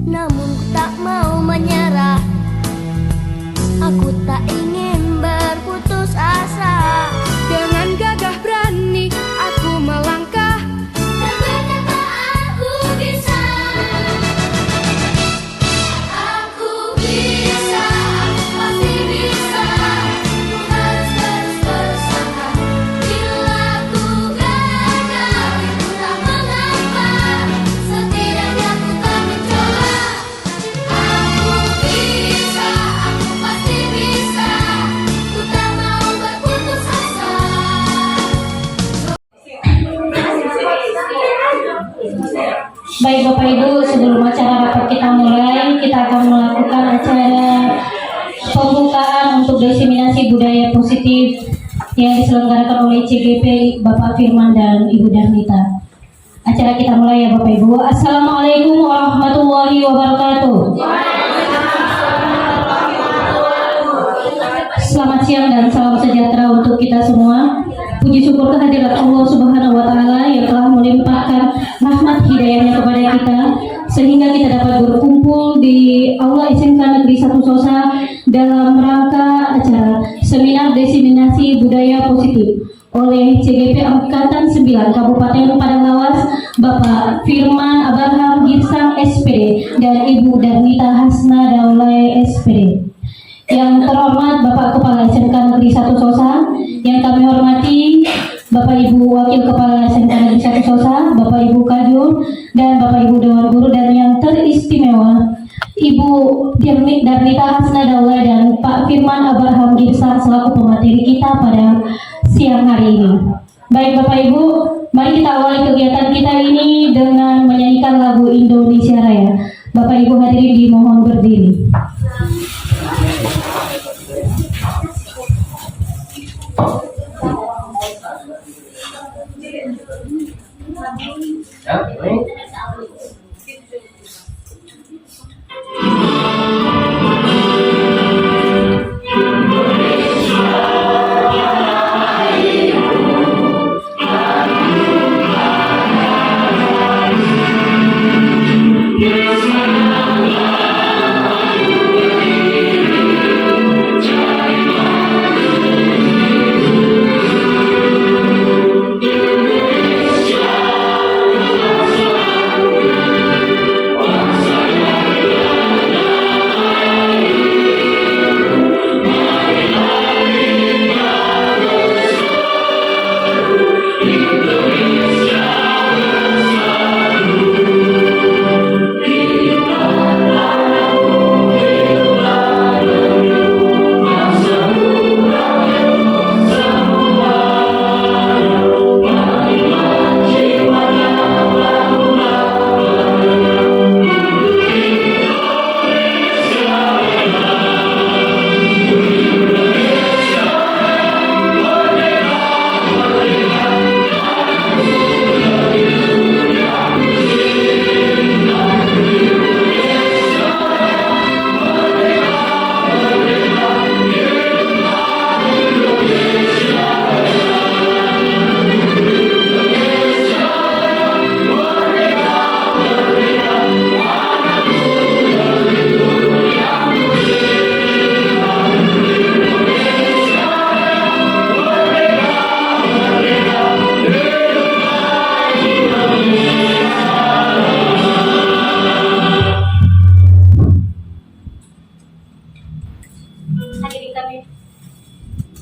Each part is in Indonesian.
namun ku tak mau menyerah. Aku tak ingin berputus asa. Dengan gagah berani aku melangkah. Ternyata aku bisa. Aku bisa, aku pasti bisa. Ku harus terus berusaha. Bila ku gagal, itu tak mengapa. Setidaknya ku kan mencoba. Aku bisa, aku pasti bisa. Ku tak mau berputus asa. Baik Bapak Ibu, sebelum acara rapat kita mulai, kita akan melakukan acara pembukaan untuk diseminasi budaya positif yang diselenggarakan oleh CGP Bapak Firman dan Ibu Darmita. Acara kita mulai ya Bapak Ibu. Assalamualaikum warahmatullahi wabarakatuh. Selamat siang dan salam sejahtera untuk kita semua. Puji syukur kehadirat Allah Subhanahu wa Ta'ala yang telah melimpahkan rahmat hidayahnya kepada kita sehingga kita dapat berkumpul di Aula SMK Negeri 1 Sosa dalam rangka acara seminar diseminasi budaya positif oleh CGP Angkatan 9 Kabupaten Padang Lawas, Bapak Firman Abraham Girsang SPD dan Ibu Darmita Hasna Daulay SPD. Yang terhormat Bapak Kepala SMK Negeri 1 Sosa, yang kami hormati Bapak Ibu Wakil Kepala SMK Negeri 1 Sosa, Bapak Ibu Kajur, dan Bapak Ibu Dewan Guru, dan yang teristimewa Ibu Darmita Hasna Daulay dan Pak Firman Abraham Girsang selaku pemateri kita pada siang hari ini. Baik Bapak Ibu, mari kita awali kegiatan kita ini dengan menyanyikan lagu Indonesia Raya. Bapak Ibu hadirin dimohon berdiri.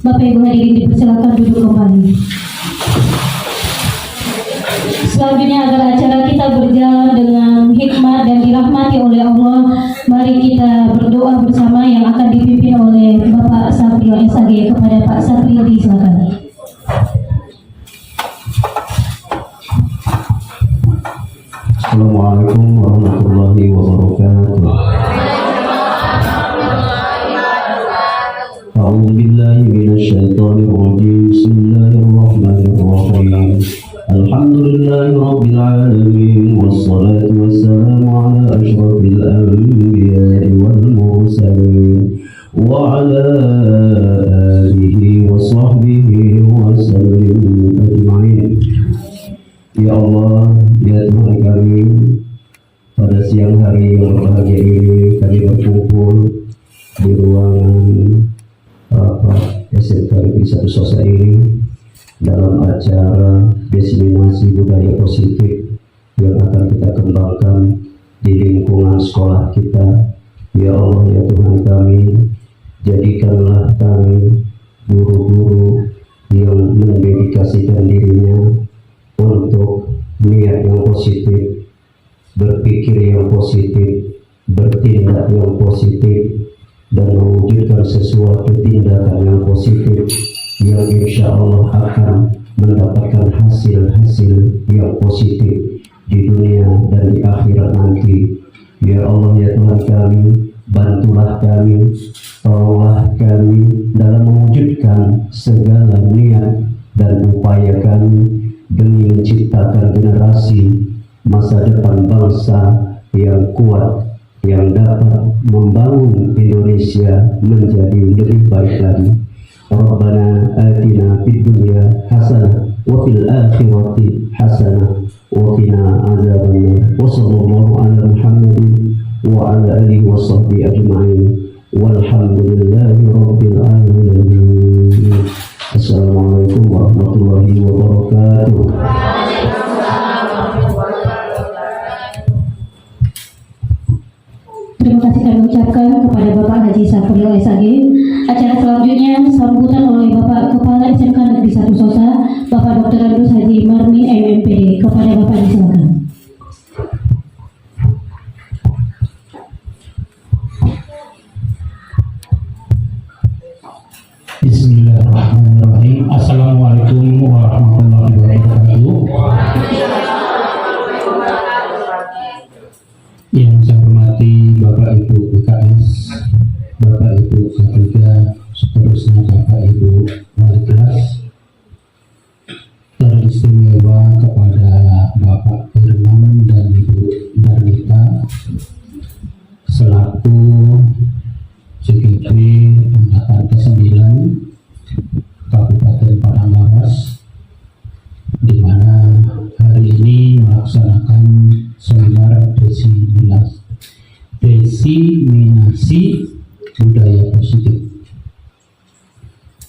Bapak Ibu hadirin dipersilakan duduk kembali. Selanjutnya agar acara kita berjalan dengan hikmat dan dirahmati oleh Allah, mari kita berdoa bersama yang akan dipimpin oleh Bapak Sapril SAG. Kepada Pak Sapril disilakan. Assalamualaikum warahmatullahi wabarakatuh. A'udzu billahi minasyaitonir rajim. Bismillahirrahmanirrahim. Alhamdulillahirabbil alamin wassalatu wassalamu ala asyrafil anbiya'i wal mursalin wa ala alihi wa sahbihi wa sallim ajma'in. Ya Allah, ya Tuhan kami, pada siang hari yang berbahagia ini kami berkumpul di ruangan SMK Negeri 1 Sosa ini dalam acara diseminasi budaya positif yang akan kita kembangkan di lingkungan sekolah kita. Ya Allah, ya Tuhan kami, jadikanlah kami guru-guru yang mendedikasikan dirinya untuk niat yang positif, berpikir yang positif, bertindak yang positif, dan mewujudkan sesuatu tindakan yang positif yang insya Allah akan mendapatkan hasil-hasil yang positif di dunia dan di akhirat nanti. Ya Allah, ya Tuhan kami, bantulah kami, tolonglah kami dalam mewujudkan segala niat dan upaya kami demi menciptakan generasi masa depan bangsa yang kuat, yang dapat membangun Indonesia menjadi lebih baik lagi. Rabbana atina fid dunya hasanah wa fil akhirati hasanah wa qina adzabannar. Wa sallallahu ala Muhammadin wa ala alihi wa sahbihi ajma'in. Walhamdulillahi rabbil alamin. Assalamualaikum warahmatullahi wabarakatuh. Terima kasih kami ucapkan kepada Bapak Haji Safril SAG. Acara selanjutnya sambutan oleh Bapak Kepala SMK Negeri 1 Sosa, Bapak Dr. Andus Haji Marmi MMPD. Kepada Bapak disilakan. Bismillahirrahmanirrahim. Assalamualaikum warahmatullahi wabarakatuh. Yang saya hormati Bapak Ibu BKS, Bapak Ibu K3, seterusnya Bapak Ibu wali kelas, teristimewa kepada Bapak Firman dan Ibu Darnita selaku CGP Angkatan ke-9 Kabupaten Padang-Lawas, di mana hari ini melaksanakan seminar desiminasi budaya positif.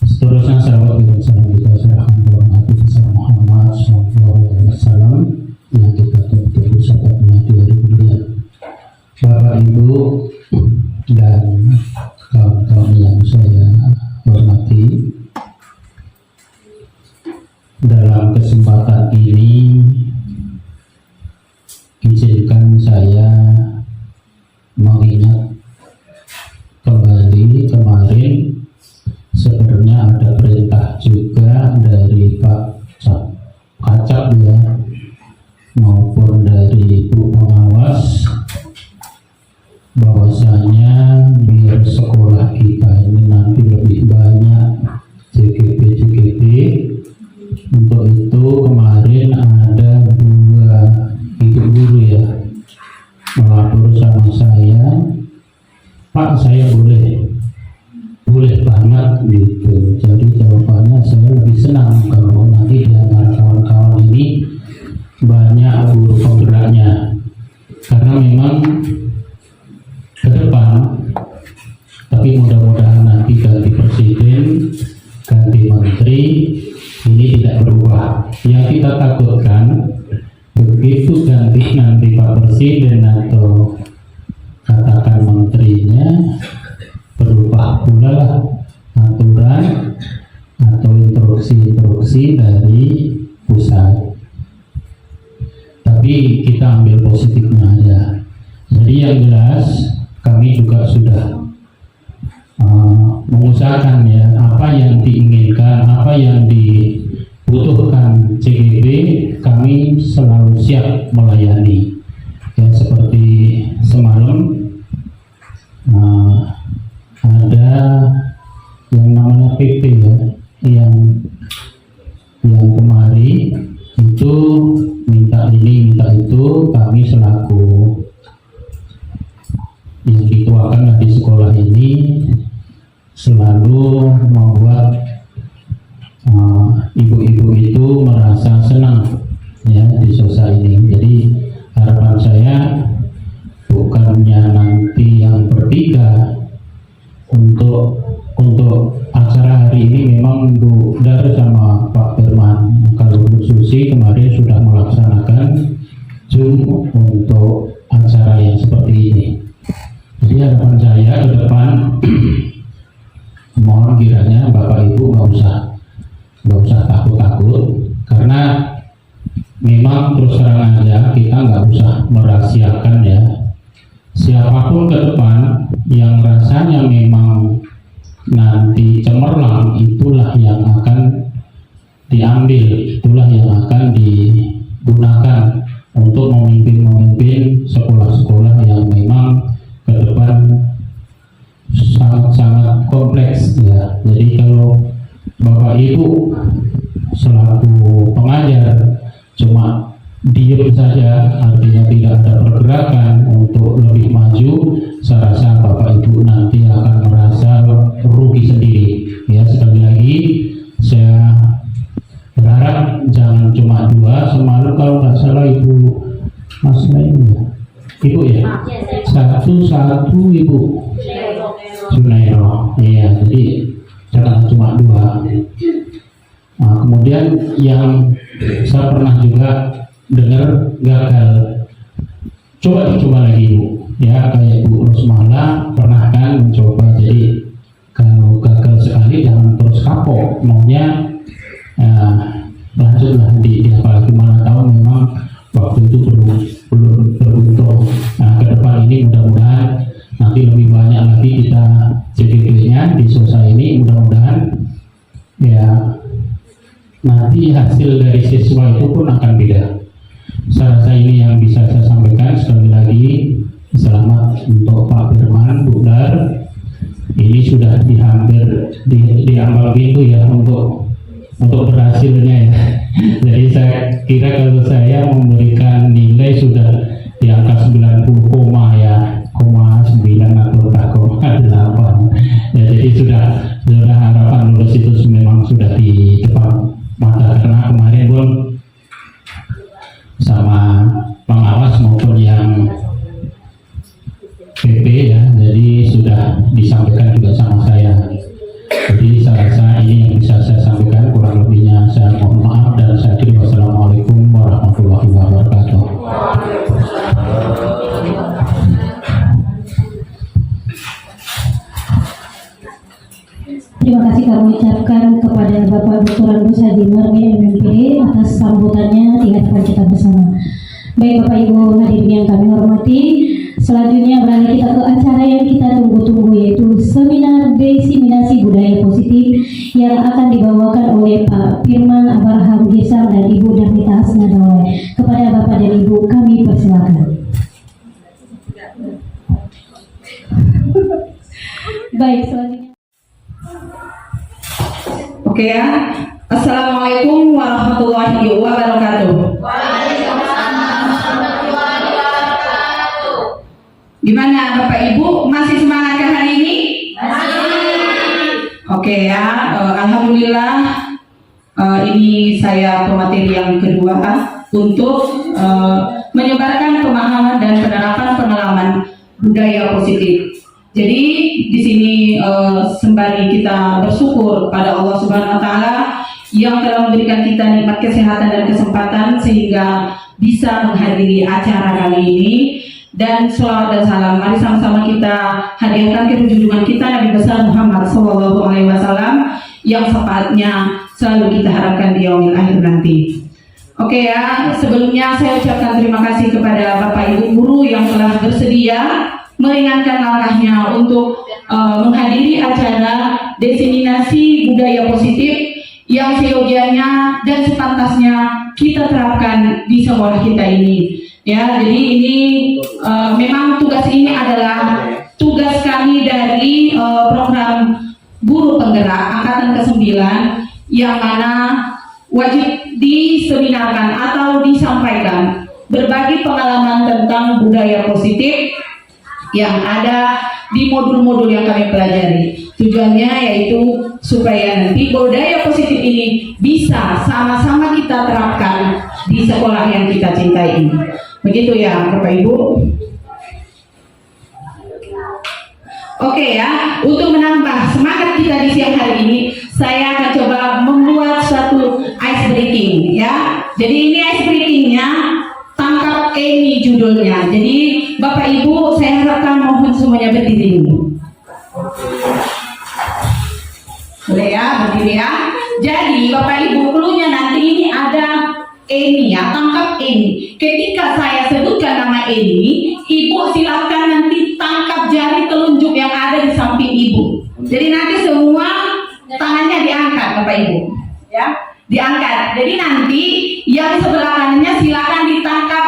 Seterusnya salawat dan salam kita serahkan kepada Nabi Muhammad SAW yang kita tunggu sahabatnya di hari kemudian. Bapak Ibu dan kawan-kawan yang saya hormati, dalam kesempatan ini izinkan saya mengingat kembali kemarin. Sebenarnya ada perintah juga dari Pak Kacap ya, maupun dari Ibu Pengawas, bahwasanya biar sekolah kita ini nanti lebih banyak CGP. Untuk itu kemarin ada 2 ibu guru ya melapor sama saya, Pak, saya boleh banget gitu. Jadi jawabannya saya lebih senang kalau nanti di antara kawan-kawan ini banyak guru penggeraknya, karena memang ke depan, tapi mudah-mudahan nanti ganti presiden, ganti menteri, ini tidak berubah. Yang kita takutkan begitu ganti nanti Pak Presiden atau katakan menterinya, berubah pula lah aturan atau instruksi dari pusat. Tapi kita ambil positifnya aja. Jadi yang jelas kami juga sudah mengusahakan ya, apa yang diinginkan, apa yang dibutuhkan CGP, kami selalu siap melayani. Ya, seperti semalam ada yang namanya PP ya, yang kemari itu minta ini minta itu, kami selaku yang dituakan di sekolah ini selalu membuat ibu-ibu itu merasa senang ya di Sosa ini. Jadi harapan saya untuk acara hari ini memang Bu Dar sama Pak Firman, kalau Bu Susi kemarin sudah melaksanakan Zoom untuk acara yang seperti ini. Jadi harapan saya ke depan mohon kiranya Bapak Ibu nggak usah takut-takut, karena memang terus terang aja kita nggak usah merahasiakan ya. Siapapun ke depan yang rasanya memang nanti cemerlang, itulah yang akan diambil, itulah yang akan digunakan untuk memimpin sekolah-sekolah yang memang ke depan sangat-sangat kompleks ya. Jadi kalau Bapak Ibu selaku pengajar cuma diam saja, artinya tidak ada pergerakan untuk lebih maju, saya rasa Bapak Ibu nanti akan merasa rugi sendiri ya. Sekali lagi saya berharap jangan cuma dua, semalam kalau nggak salah Ibu Mas ini ya, Ibu ya, satu Ibu Junairo, iya, jadi jangan cuma dua. Nah, kemudian yang saya pernah juga dengar gagal, coba dicoba lagi Bu ya, kayak Bu Rosmala pernah kan mencoba. Jadi kalau gagal sekali jangan terus kapok, maunya lanjutlah di apalagi mana tahu memang waktu itu belum beruntung. Nah, ke depan ini mudah-mudahan nanti lebih banyak lagi kita CGP-nya di SOSA ini, mudah-mudahan ya nanti hasil dari siswa itu pun akan beda. Saya rasa ini yang bisa saya sampaikan. Sekali lagi selamat untuk Pak Firman, Bu Dar. Ini sudah hampir di ambang pintu ya untuk berhasilnya ya. Jadi saya kira kalau saya memberikan nilai sudah di angka 90 koma ya, 9 atau 8 ya. Jadi sudah harapan lulus itu memang sudah di depan mata, karena kemarin pun sama pengawas maupun yang PP ya, jadi sudah disampaikan juga sama saya. Jadi saya rasa ini yang bisa saya sampaikan, kurang lebihnya saya mohon maaf dan saya akhiri. Wassalamualaikum warahmatullahi wabarakatuh. Terima kasih kami ucapkan kepada Bapak Dr. Agus Haji Marmi MMPD atas sambutannya di hadapan kita bersama. Baik Bapak Ibu hadirin yang kami hormati, selanjutnya beralih kita ke acara yang kita tunggu-tunggu, yaitu seminar diseminasi budaya positif yang akan dibawakan oleh Pak Firman Abraham Gesang dan Ibu Darmita Asnadawai. Kepada Bapak dan Ibu kami persilakan. Baik, selanjutnya. Oke ya, Assalamualaikum warahmatullahi wabarakatuh. Gimana Bapak Ibu, masih semangat hari ini? Oke ya, Alhamdulillah ini saya pemateri yang kedua untuk menyebarkan pemahaman dan penerapan pengalaman budaya positif. Jadi di sini sembari kita bersyukur pada Allah Subhanahu Wa Taala yang telah memberikan kita nikmat kesehatan dan kesempatan sehingga bisa menghadiri acara kali ini, dan selawat dan salam mari sama-sama kita hadiahkan ke junjungan kita Nabi besar Muhammad SAW yang syafaatnya selalu kita harapkan di yaumil akhir nanti. Oke ya, sebelumnya saya ucapkan terima kasih kepada Bapak Ibu guru yang telah bersedia meringankan langkahnya untuk menghadiri acara diseminasi budaya positif yang seyogianya dan sepantasnya kita terapkan di sekolah kita ini. Ya, jadi ini memang tugas ini adalah tugas kami dari program guru penggerak angkatan ke-9 yang mana wajib diseminarkan atau disampaikan berbagi pengalaman tentang budaya positif yang ada di modul-modul yang kami pelajari. Tujuannya yaitu supaya nanti budaya positif ini bisa sama-sama kita terapkan di sekolah yang kita cintai ini. Begitu ya Bapak Ibu. Oke ya, untuk menambah semangat kita di siang hari ini, saya akan coba membuat suatu ice breaking ya. Jadi ini ice breakingnya tangkap Eni judulnya. Jadi Bapak Ibu saya harapkan mohon semuanya berdiri. Boleh ya, berdiri ya. Jadi Bapak Ibu cluenya nanti ini ada Eni ya, tangkap Eni. Ketika saya sebutkan nama Eni, Ibu silakan nanti tangkap jari telunjuk yang ada di samping Ibu. Jadi nanti semua tangannya diangkat Bapak Ibu, ya, diangkat. Jadi nanti yang sebelah kanannya silakan ditangkap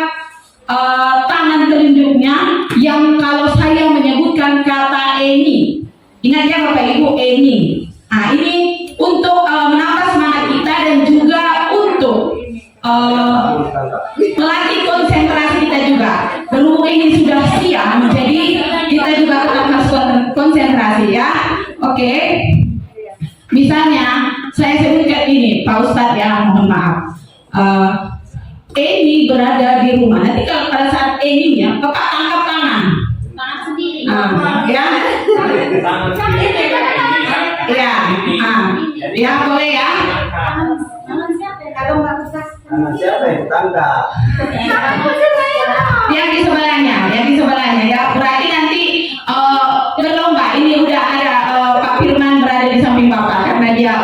tangan telunjuknya yang kalau saya menyebutkan kata Eni. Ingat ya Bapak Ibu, Eni. Nah ini untuk menambah semangat kita dan juga untuk melatih konsentrasi kita juga. Berhubung ini sudah siang, jadi kita juga tetap harus konsentrasi ya. Oke. Misalnya saya sebutkan ini, Pak Ustadz ya, mohon maaf. Eni berada di rumah. Nanti kalau pada saat Eninya, Bapak tangkap tangan. Tangan sendiri. Ya. Ya. Ya boleh ya. Tangan siapa ya? Kalau nggak bisa. Anak siapa yang tangkap? Yang di sebelahnya ya. Berarti nanti berlomba. Ini udah ada Pak Firman berada di samping Bapak karena dia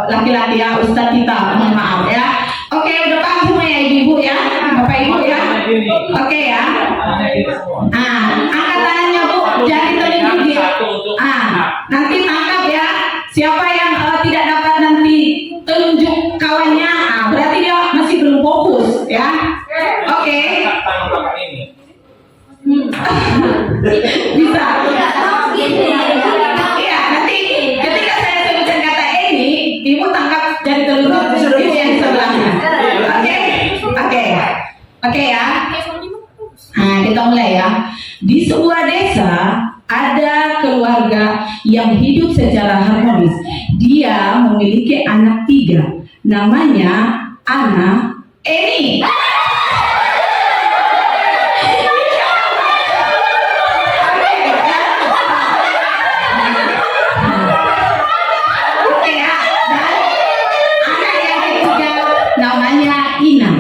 laki-laki ya, Ustadz kita, mohon maaf ya. Oke, udah paham semua ya Ibu ya, Bapak Ibu ya. Oke ya. Angkat tangannya Bu, jari telunjuk dia. Nanti tangkap ya. Siapa yang tidak dapat nanti telunjuk kawannya, berarti dia masih belum fokus ya. Oke. Bisa. Iya, nanti ketika saya sebutkan kata Eni, Ibu tangkap jari telunjuk Ibu yang sebelahnya. Oke ya. Nah, kita mulai ya. Di sebuah desa ada keluarga yang hidup secara harmonis. Dia memiliki anak 3. Namanya Ana, Eni. Oke ya. Dan anak yang ketiga namanya Ina.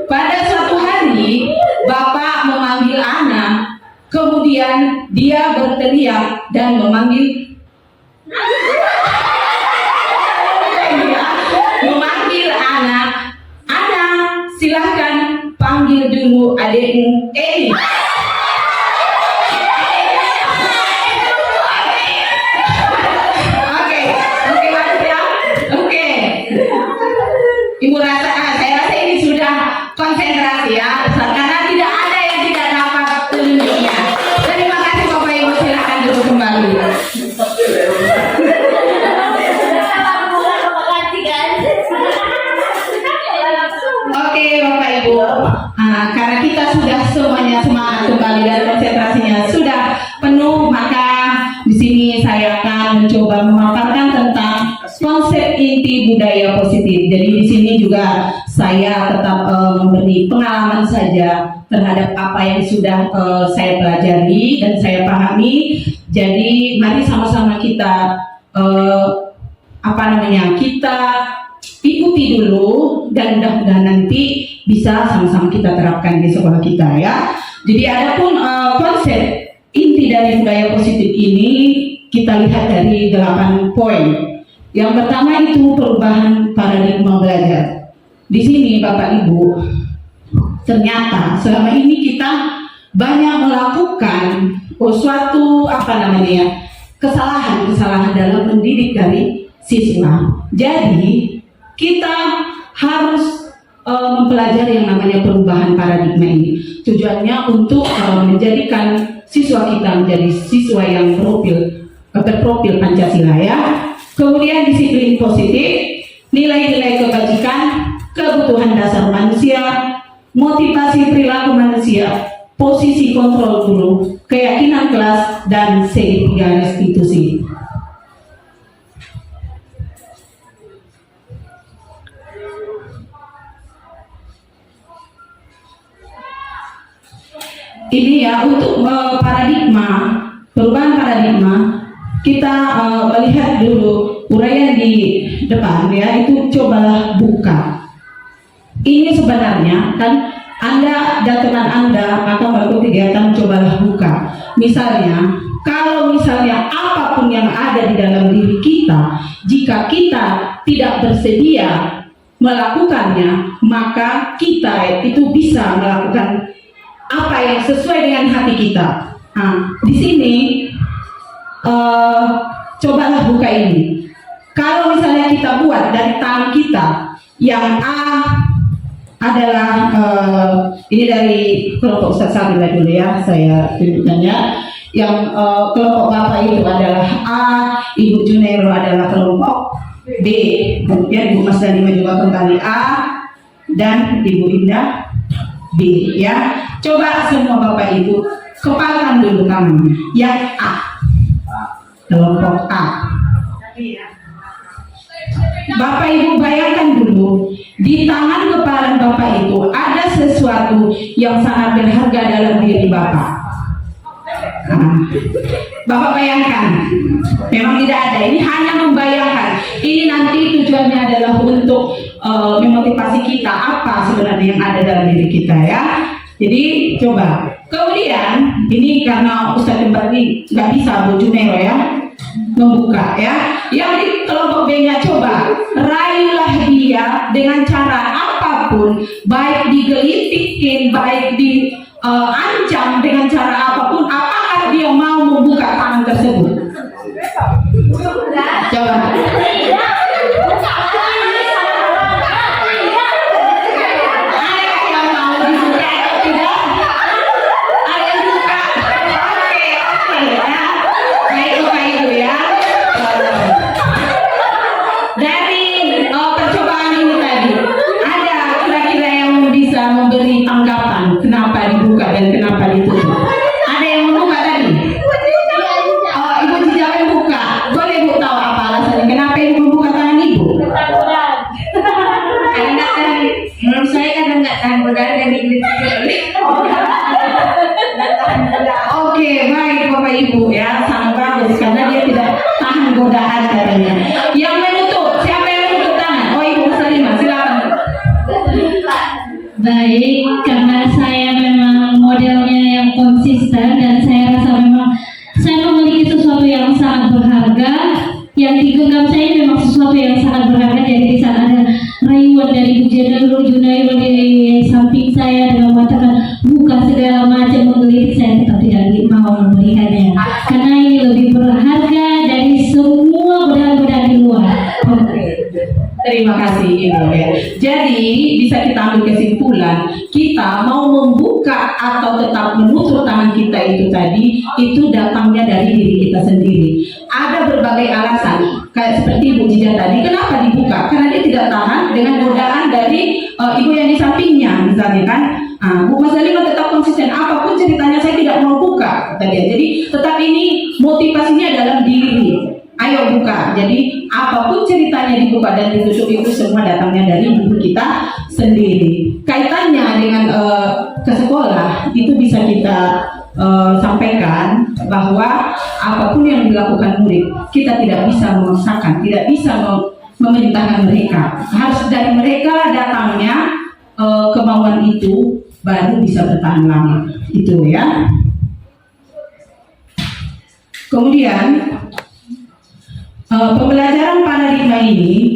Pada suatu hari Bapak memanggil Ana. Kemudian dia berteriak dan memanggil anak. Ana, silahkan panggil dulu adikmu Eni. Oke, lanjut ya. Oke. Ibu rasa, saya rasa ini sudah konsentrasi ya, karena tidak ada yang tidak dapat telunjuknya. Terima kasih Bapak Ibu, silakan duduk kembali. Oke Bapak Ibu, karena kita sudah semuanya semangat kembali dan konsentrasinya sudah penuh, maka di sini saya akan mencoba memaparkan tentang konsep inti budaya positif. Jadi di sini juga saya tetap memberi pengalaman saja terhadap apa yang sudah saya pelajari dan saya pahami. Jadi mari sama-sama kita kita ikuti dulu dan mudah-mudahan nanti bisa sama-sama kita terapkan di sekolah kita ya. Jadi adapun konsep inti dari budaya positif ini kita lihat dari 8 poin. Yang pertama itu perubahan paradigma belajar. Di sini Bapak Ibu, ternyata selama ini kita banyak melakukan suatu kesalahan dalam mendidik dari siswa. Jadi kita harus mempelajari yang namanya perubahan paradigma ini. Tujuannya untuk menjadikan siswa kita menjadi siswa yang berprofil Pancasila ya. Kemudian disiplin positif, nilai-nilai kebajikan, kebutuhan dasar manusia, motivasi perilaku manusia, posisi kontrol guru, keyakinan kelas, dan segitiga restitusi. Ini ya untuk perubahan paradigma kita melihat dulu uraian di depan ya, itu cobalah buka. Ini sebenarnya kan Anda dan teman Anda akan melakukan kegiatan cobalah buka. Misalnya, kalau misalnya apapun yang ada di dalam diri kita, jika kita tidak bersedia melakukannya, maka kita itu bisa melakukan apa yang sesuai dengan hati kita. Nah, di sini cobalah buka ini. Kalau misalnya kita buat dari tangan kita, yang A adalah ini dari kelompok Ustaz Sabila dulu ya, saya tunjukkannya. Yang kelompok Bapak itu adalah A, Ibu Junairo adalah kelompok B, kemudian Ibu Mas Dalima juga kembali A, dan Ibu Indah B ya. Coba semua Bapak Ibu kepalkan dulu tangannya. Yang A, kelompok A. Bapak Ibu bayangkan dulu, di tangan kepala Bapak itu ada sesuatu yang sangat berharga dalam diri Bapak. Bapak bayangkan, memang tidak ada, ini hanya membayangkan. Ini nanti tujuannya adalah untuk memotivasi kita apa sebenarnya yang ada dalam diri kita ya. Jadi coba. Kemudian ini karena Ustadz kembali nggak bisa Bu Junairo ya membuka ya. Yang di kelompok B-nya coba raihlah dia dengan cara apapun, baik digelitikin, baik di ancam dengan cara apapun. Apakah dia mau membuka tangan tersebut? Coba. Dan kenapa ditutup? Ada yang membuka tadi? Oh, Ibu tidak membuka. Boleh Bu tahu apa alasannya? Kenapa Ibu membuka tangan Ibu? Karena menurut saya kadang nggak tahan godaan dan Oke, baik Bapak Ibu ya, sangat bagus karena dia tidak tahan godaan katanya. Yang menutup, siapa yang menutup tangan? Oh, Ibu Salimah, silakan. Baik, karena saya memang modelnya yang konsisten dan saya rasa memang saya memiliki sesuatu yang sangat berharga, yang digenggam saya memang sesuatu yang sangat berharga. Jadi di sana ada rayuan dari Bu Junairo di samping saya dengan mengatakan buka segala macam menggelitik, saya tetap tidak mau memberikannya karena ini lebih berharga dari semua godaan-godaan di luar. Terima kasih Ibu ya. Jadi bisa kita ambil kesimpulan, kita mau membuka atau tetap menutup tangan kita itu tadi, itu datangnya dari diri kita sendiri. Ada berbagai alasan, kayak seperti Ibu Jija tadi, kenapa dibuka? Karena dia tidak tahan dengan godaan dari ibu yang di sampingnya, misalnya kan. Bu Mas Dalima tetap konsisten, apapun ceritanya saya tidak mau buka, kata dia. Jadi tetap ini motivasinya dalam diri. Ayo buka. Jadi apapun ceritanya dibuka dan ditutup itu semua datangnya dari diri kita sendiri. Kaitannya dengan ke sekolah itu bisa kita sampaikan bahwa apapun yang dilakukan murid, kita tidak bisa memaksakan, tidak bisa memerintahkan mereka. Harus dari mereka datangnya kemauan itu baru bisa bertahan lama. Itu ya. Kemudian pembelajaran paradigma ini,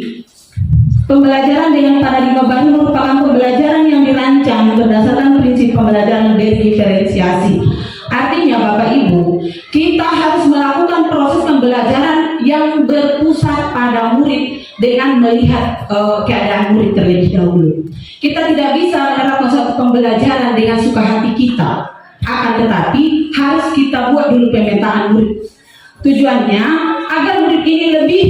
pembelajaran dengan paradigma baru merupakan pembelajaran yang dirancang berdasarkan prinsip pembelajaran berdiferensiasi. Artinya Bapak Ibu, kita harus melakukan proses pembelajaran yang berpusat pada murid dengan melihat keadaan murid terlebih dahulu. Kita tidak bisa melakukan suatu pembelajaran dengan suka hati kita, akan tetapi harus kita buat dulu pemetaan murid. Tujuannya agar murid ini lebih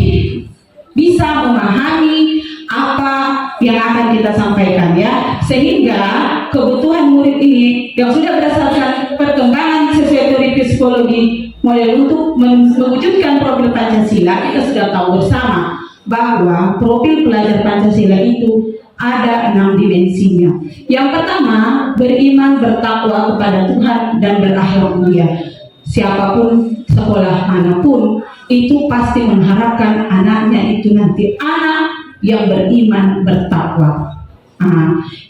bisa memahami apa yang akan kita sampaikan ya, sehingga kebutuhan murid ini yang sudah berdasarkan perkembangan sesuai teori psikologi model untuk mewujudkan profil Pancasila. Kita sudah tahu bersama bahwa profil pelajar Pancasila itu ada 6 dimensinya. Yang pertama, beriman bertakwa kepada Tuhan dan berakhlak mulia. Siapapun, sekolah manapun, itu pasti mengharapkan anaknya itu nanti anak yang beriman, bertakwa.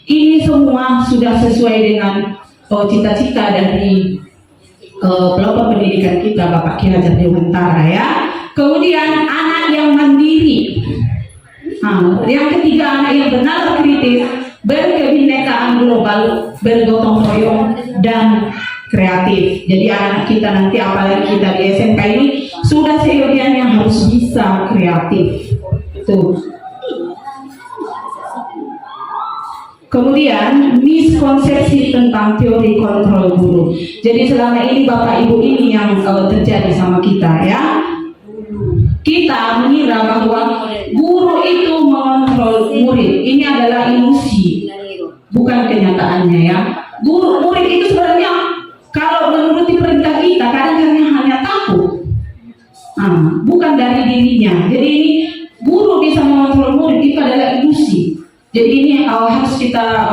Ini semua sudah sesuai dengan cita-cita dari pelopor pendidikan kita, Bapak Ki Hajar Dewantara ya. Kemudian anak yang mandiri. Yang ketiga, anak yang benar kritis, berkebinekaan global, bergotong royong dan kreatif. Jadi anak kita nanti, apalagi kita di SMK ini, sudah seyogianya harus bisa kreatif. Tuh. Kemudian miskonsepsi tentang teori kontrol guru. Jadi selama ini Bapak Ibu ini yang terjadi sama kita ya. Kita mengira bahwa guru itu mengontrol murid. Ini adalah ilusi, bukan kenyataannya ya. Guru murid itu sebenarnya kalau menuruti perintah kita kadang-kadang hanya takut, bukan dari dirinya. Jadi ini guru bisa mengontrol murid itu adalah ilusi. Jadi ini harus kita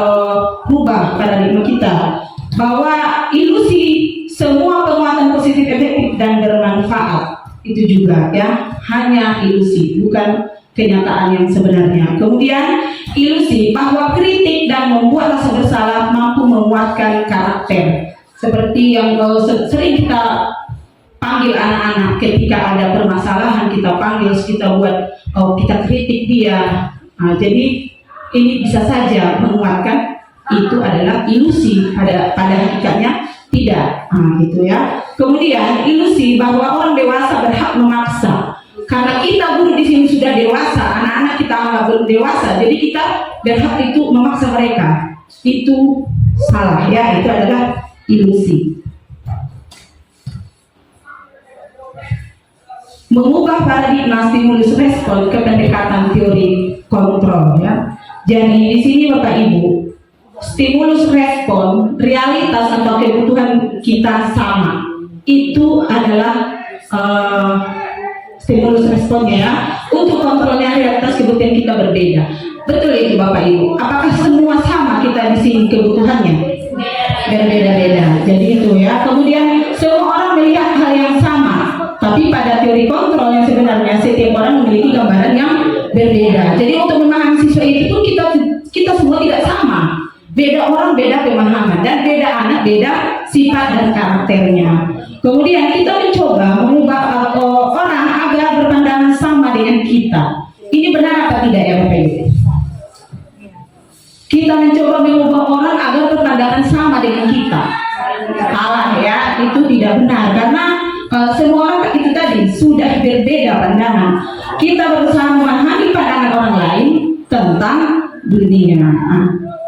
rubah paradigma kita bahwa ilusi semua penguatan positif, efektif dan bermanfaat itu juga ya hanya ilusi, bukan kenyataan yang sebenarnya. Kemudian ilusi bahwa kritik dan membuat rasa bersalah mampu menguatkan karakter, seperti yang sering kita panggil anak-anak ketika ada permasalahan, kita panggil, kita buat kita kritik dia. Jadi ini bisa saja menguatkan, itu adalah ilusi, pada hakikatnya tidak, gitu ya. Kemudian ilusi bahwa orang dewasa berhak memaksa, karena kita guru di sini sudah dewasa, anak-anak kita anggap belum dewasa, jadi kita berhak itu memaksa mereka. Itu salah ya, itu adalah ilusi. Mengubah paradigma stimulus respon ke pendekatan teori kontrol ya. Jadi di sini Bapak Ibu, stimulus respon, realitas atau kebutuhan kita sama. Itu adalah stimulus responnya ya. Untuk kontrolnya realitas kebutuhan kita berbeda. Betul itu Bapak Ibu. Apakah semua sama kita di sini kebutuhannya? Berbeda-beda. Jadi itu ya. Kemudian semua orang melihat hal yang sama. Tapi pada teori kontrol yang sebenarnya setiap orang memiliki gambaran yang berbeda. Jadi untuk memahami siswa itu kita semua tidak sama. Beda orang, beda pemahaman, dan beda anak, beda sifat dan karakternya. Kemudian kita mencoba mengubah orang agar berpandangan sama dengan kita. Ini benar apa tidak ya Bapak Ibu? Kita mencoba mengubah orang agar berpandangan sama dengan kita. Salah ya, itu tidak benar karena semua orang itu tadi sudah berbeda pandangan. Kita berusaha memahami pandangan orang lain tentang dunia.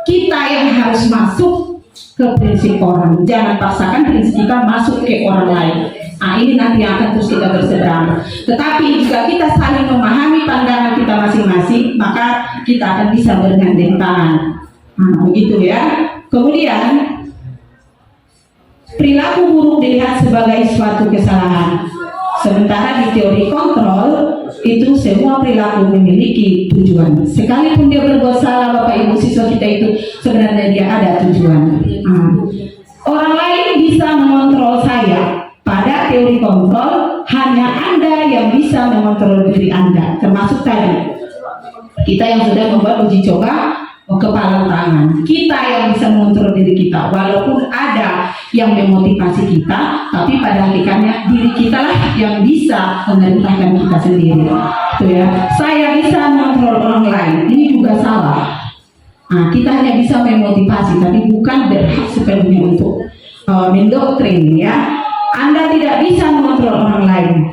Kita yang harus masuk ke prinsip orang. Jangan paksakan prinsip kita masuk ke orang lain. Ini nanti yang akan terus kita berseberangan. Tetapi jika kita saling memahami pandangan kita masing-masing, maka kita akan bisa bergandeng tangan. Begitu ya. Kemudian perilaku buruk dilihat sebagai suatu kesalahan. Sementara di teori kontrol itu semua perilaku memiliki tujuan. Sekalipun dia berbuat salah, Bapak Ibu siswa kita itu sebenarnya dia ada tujuan. Orang lain bisa mengontrol saya. Pada teori kontrol hanya Anda yang bisa mengontrol diri Anda. Termasuk tadi kita yang sudah membuat uji coba kepala tangan, kita yang bisa mengontrol diri kita. Walaupun ada yang memotivasi kita, tapi pada hakikatnya diri kita lah yang bisa memerintahkan kita sendiri. Tuh ya, saya bisa mengontrol orang lain, ini juga salah. Kita hanya bisa memotivasi, tapi bukan berhak sepenuhnya untuk mendoktrin ya. Anda tidak bisa mengontrol orang lain.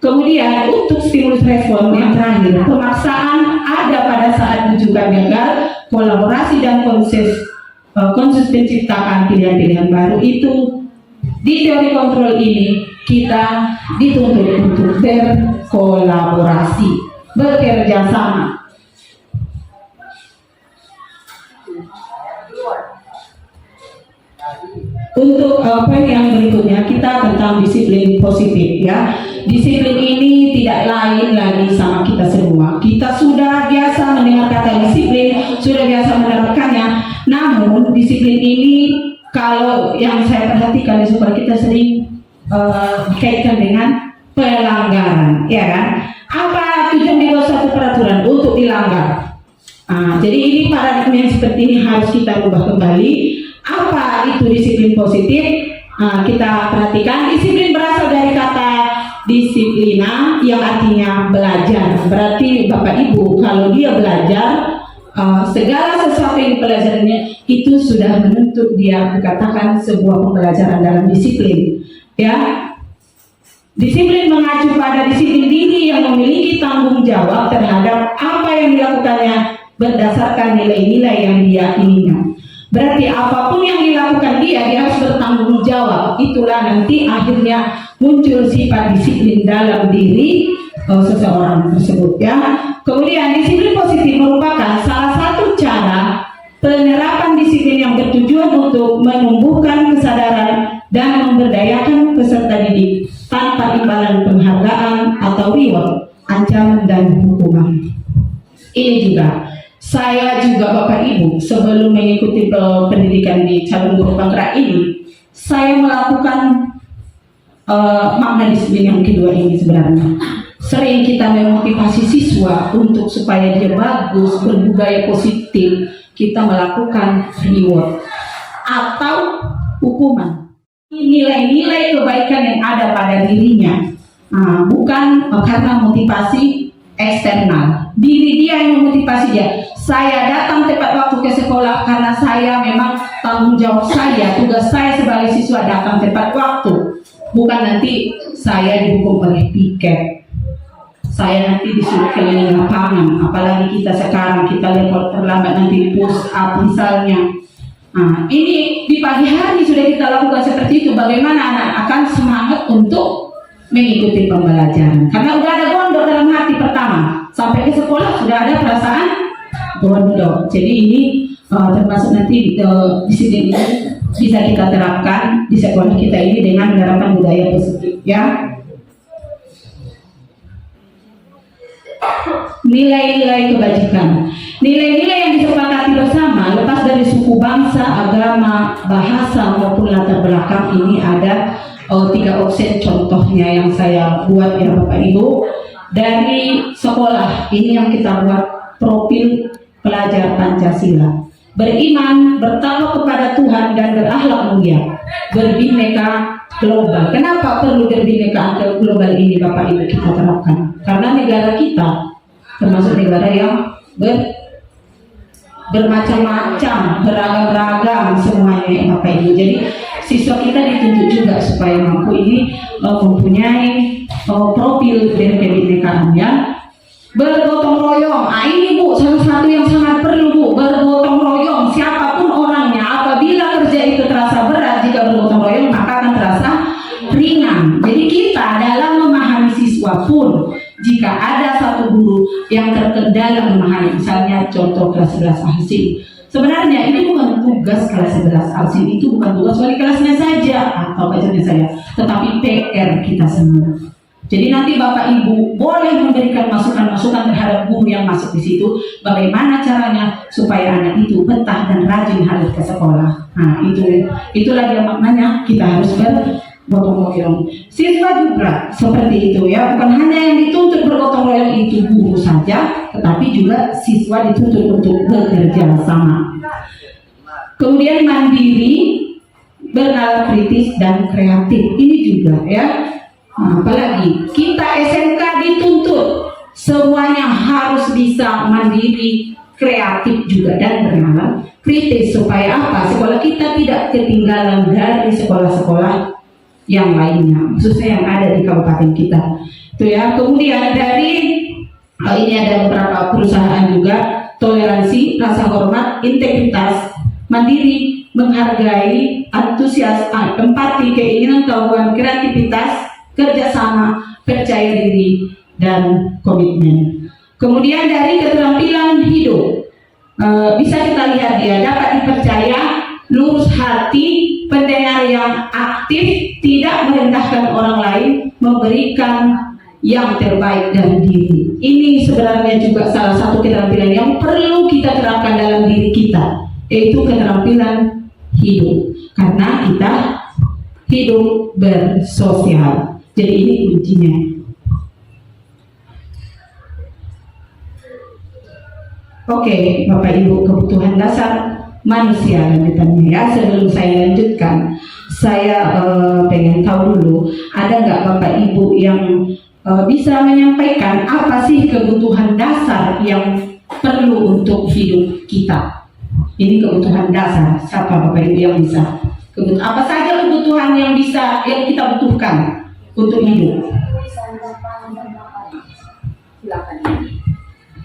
Kemudian untuk stimulus respon yang terakhir, pemaksaan ada pada saat rujukan gagal, kolaborasi dan konsis penciptakan pilihan-pilihan baru. Itu di teori kontrol ini kita dituntut untuk berkolaborasi, bekerja sama. Untuk poin yang berikutnya kita tentang disiplin positif ya. Disiplin ini tidak lain lagi sama kita semua. Kita sudah biasa mendengar kata disiplin, sudah biasa menerapkannya. Namun disiplin ini kalau yang saya perhatikan di sekolah kita sering dikaitkan dengan pelanggaran, ya kan? Apa tujuan dibuat satu peraturan untuk dilanggar? Jadi ini paradigma yang seperti ini harus kita ubah kembali. Apa itu disiplin positif? Kita perhatikan, disiplin berasal dari kata disiplina yang artinya belajar. Berarti Bapak Ibu kalau dia belajar, segala sesuatu yang dipelajarinya itu sudah menuntut dia dikatakan sebuah pembelajaran dalam disiplin. Ya, disiplin mengacu pada disiplin diri yang memiliki tanggung jawab terhadap apa yang dilakukannya berdasarkan nilai-nilai yang dia inginkan. Berarti apapun yang dilakukan dia harus bertanggung jawab. Itulah nanti akhirnya muncul sifat disiplin dalam diri seseorang tersebut, ya. Kemudian disiplin positif merupakan salah satu cara penerapan disiplin yang bertujuan untuk menumbuhkan kesadaran dan memberdayakan peserta didik tanpa imbalan penghargaan atau reward, ancaman dan hukuman. Ini juga saya Bapak Ibu sebelum mengikuti pendidikan di calon guru penggerak ini, saya melakukan makna disiplin yang kedua ini. Sebenarnya sering kita memotivasi siswa untuk supaya dia bagus, berbudaya positif, kita melakukan reward atau hukuman. Nilai-nilai kebaikan yang ada pada dirinya, bukan karena motivasi eksternal. Diri dia yang memotivasi dia. Saya datang tepat waktu ke sekolah karena saya memang tanggung jawab saya, tugas saya sebagai siswa datang tepat waktu. Bukan nanti saya dihukum oleh piket, saya nanti disuruh keliling lapangan. Apalagi kita sekarang, kita lihat kalau terlambat nanti push up misalnya. Ini di pagi hari sudah kita lakukan seperti itu. Bagaimana anak akan semangat untuk mengikuti pembelajaran? Karena udah ada gondok dalam hati pertama. Sampai ke sekolah sudah ada perasaan gondok. Jadi ini termasuk nanti di sini bisa kita terapkan di sekolah kita ini dengan menerapkan budaya positif, ya. Nilai-nilai kebajikan, nilai-nilai yang disepakati bersama lepas dari suku, bangsa, agama, bahasa maupun latar belakang. Ini ada 3 opsi contohnya yang saya buat, ya Bapak Ibu, dari sekolah. Ini yang kita buat profil pelajar Pancasila: beriman, bertakwa kepada Tuhan dan berakhlak mulia, berbineka global. Kenapa perlu berbineka global ini Bapak Ibu kita terapkan? Karena negara kita termasuk negara yang bermacam-macam, beragam-ragam semuanya Bapak Ibu. Jadi siswa kita dituntut juga supaya mampu ini mempunyai profil dari kebinekaan, ya. Bergotong royong, ini Bu salah satu yang sangat perlu, Bu. Bergotong royong, siapapun orangnya. Apabila kerja itu terasa berat, jika bergotong royong maka akan terasa ringan. Jadi kita dalam memahami siswa pun, jika ada satu guru yang terkendala memahami, misalnya contoh kelas 11 alsin, sebenarnya ini bukan tugas kelas 11 alsin, itu bukan tugas wali kelasnya saja atau pelajarnya saja, tetapi PR kita semua. Jadi nanti Bapak Ibu boleh memberikan masukan-masukan terhadap guru yang masuk di situ, bagaimana caranya supaya anak itu betah dan rajin hadir ke sekolah. Nah, itulah dia maknanya kita harus bergotong royong. Siswa juga seperti itu, ya, bukan hanya yang dituntut bergotong royong itu guru saja, tetapi juga siswa dituntut untuk bekerja sama. Kemudian mandiri, bernalar kritis dan kreatif. Ini juga, ya. Apalagi kita SMK dituntut semuanya harus bisa mandiri, kreatif juga dan bernalar kritis, supaya apa? Sekolah kita tidak ketinggalan dari sekolah-sekolah yang lainnya, khususnya yang ada di kabupaten kita. Itu, ya. Kemudian dari ini ada beberapa perusahaan juga: toleransi, rasa hormat, integritas, mandiri, menghargai, antusias, empati, keinginan kawan, kreativitas, kerjasama, percaya diri, dan komitmen. Kemudian dari keterampilan hidup, bisa kita lihat dia dapat dipercaya, lurus hati, pendengar yang aktif, tidak merendahkan orang lain, memberikan yang terbaik dari diri. Ini sebenarnya juga salah satu keterampilan yang perlu kita terapkan dalam diri kita, yaitu keterampilan hidup, karena kita hidup bersosial. Jadi ini kuncinya. Oke, Bapak Ibu, kebutuhan dasar manusia lanjutannya ya. Sebelum saya lanjutkan, saya pengen tahu dulu, ada nggak Bapak Ibu yang bisa menyampaikan apa sih kebutuhan dasar yang perlu untuk hidup kita? Ini kebutuhan dasar. Siapa Bapak Ibu yang bisa? Apa saja kebutuhan yang kita butuhkan untuk hidup?